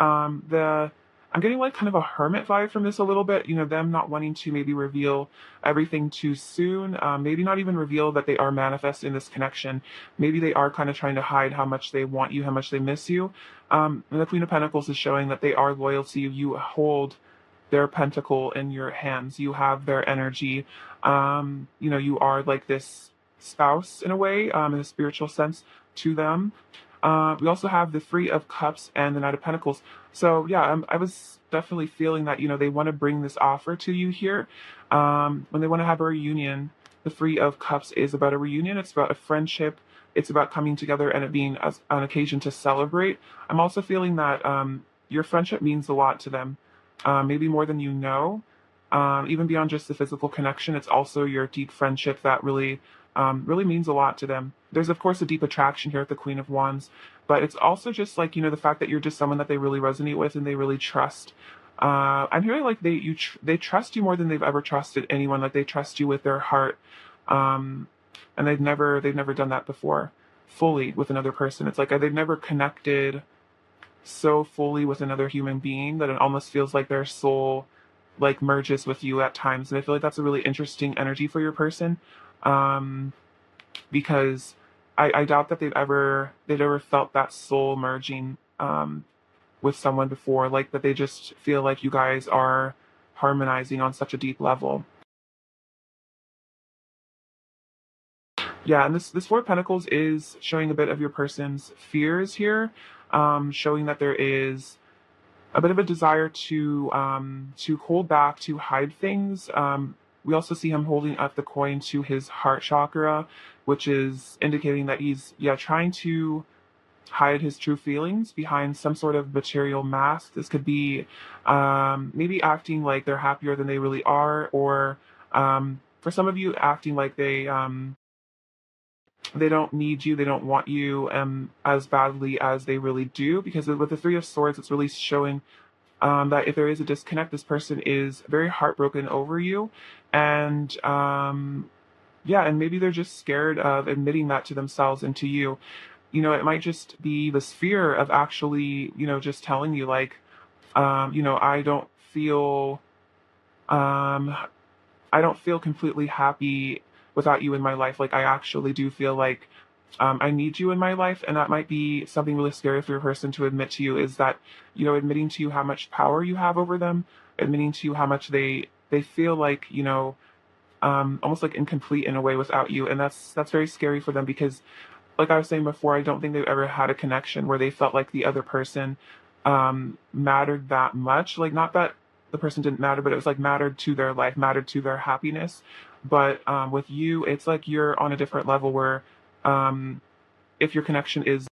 I'm getting like kind of a hermit vibe from this a little bit, them not wanting to maybe reveal everything too soon, maybe not even reveal that they are manifesting this connection. Maybe they are kind of trying to hide how much they want you, how much they miss you. And the Queen of Pentacles is showing that they are loyal to you. You hold their pentacle in your hands. You have their energy. You are like this spouse in a way, in a spiritual sense to them. We also have the Three of Cups and the Knight of Pentacles. So yeah, I was definitely feeling that, they want to bring this offer to you here. When they want to have a reunion, the Three of Cups is about a reunion. It's about a friendship. It's about coming together and it being an occasion to celebrate. I'm also feeling that your friendship means a lot to them, maybe more than you know. Even beyond just the physical connection, it's also your deep friendship that really means a lot to them. There's of course a deep attraction here at the Queen of Wands, but it's also just like, the fact that you're just someone that they really resonate with and they really trust. I'm hearing like they trust you more than they've ever trusted anyone. Like they trust you with their heart, and they've never done that before, fully with another person. It's like they've never connected so fully with another human being that it almost feels like their soul like merges with you at times. And I feel like that's a really interesting energy for your person. Because I doubt that they've ever felt that soul merging with someone before, like that they just feel like you guys are harmonizing on such a deep level. Yeah, and this Four of Pentacles is showing a bit of your person's fears here, showing that there is a bit of a desire to hold back, to hide things. We also see him holding up the coin to his heart chakra, which is indicating that he's trying to hide his true feelings behind some sort of material mask. This could be maybe acting like they're happier than they really are, or for some of you acting like they don't need you, they don't want you as badly as they really do. Because with the Three of Swords, it's really showing that if there is a disconnect, this person is very heartbroken over you, and and maybe they're just scared of admitting that to themselves and to you. It might just be this fear of actually, just telling you like, I don't feel, I don't feel completely happy without you in my life. Like I actually do feel like I need you in my life, and that might be something really scary for a person to admit to you. Is that admitting to you how much power you have over them, admitting to you how much they feel like almost like incomplete in a way without you, and that's very scary for them because, like I was saying before, I don't think they've ever had a connection where they felt like the other person mattered that much. Like not that the person didn't matter, but it was like mattered to their life, mattered to their happiness. But with you, it's like you're on a different level where if your connection is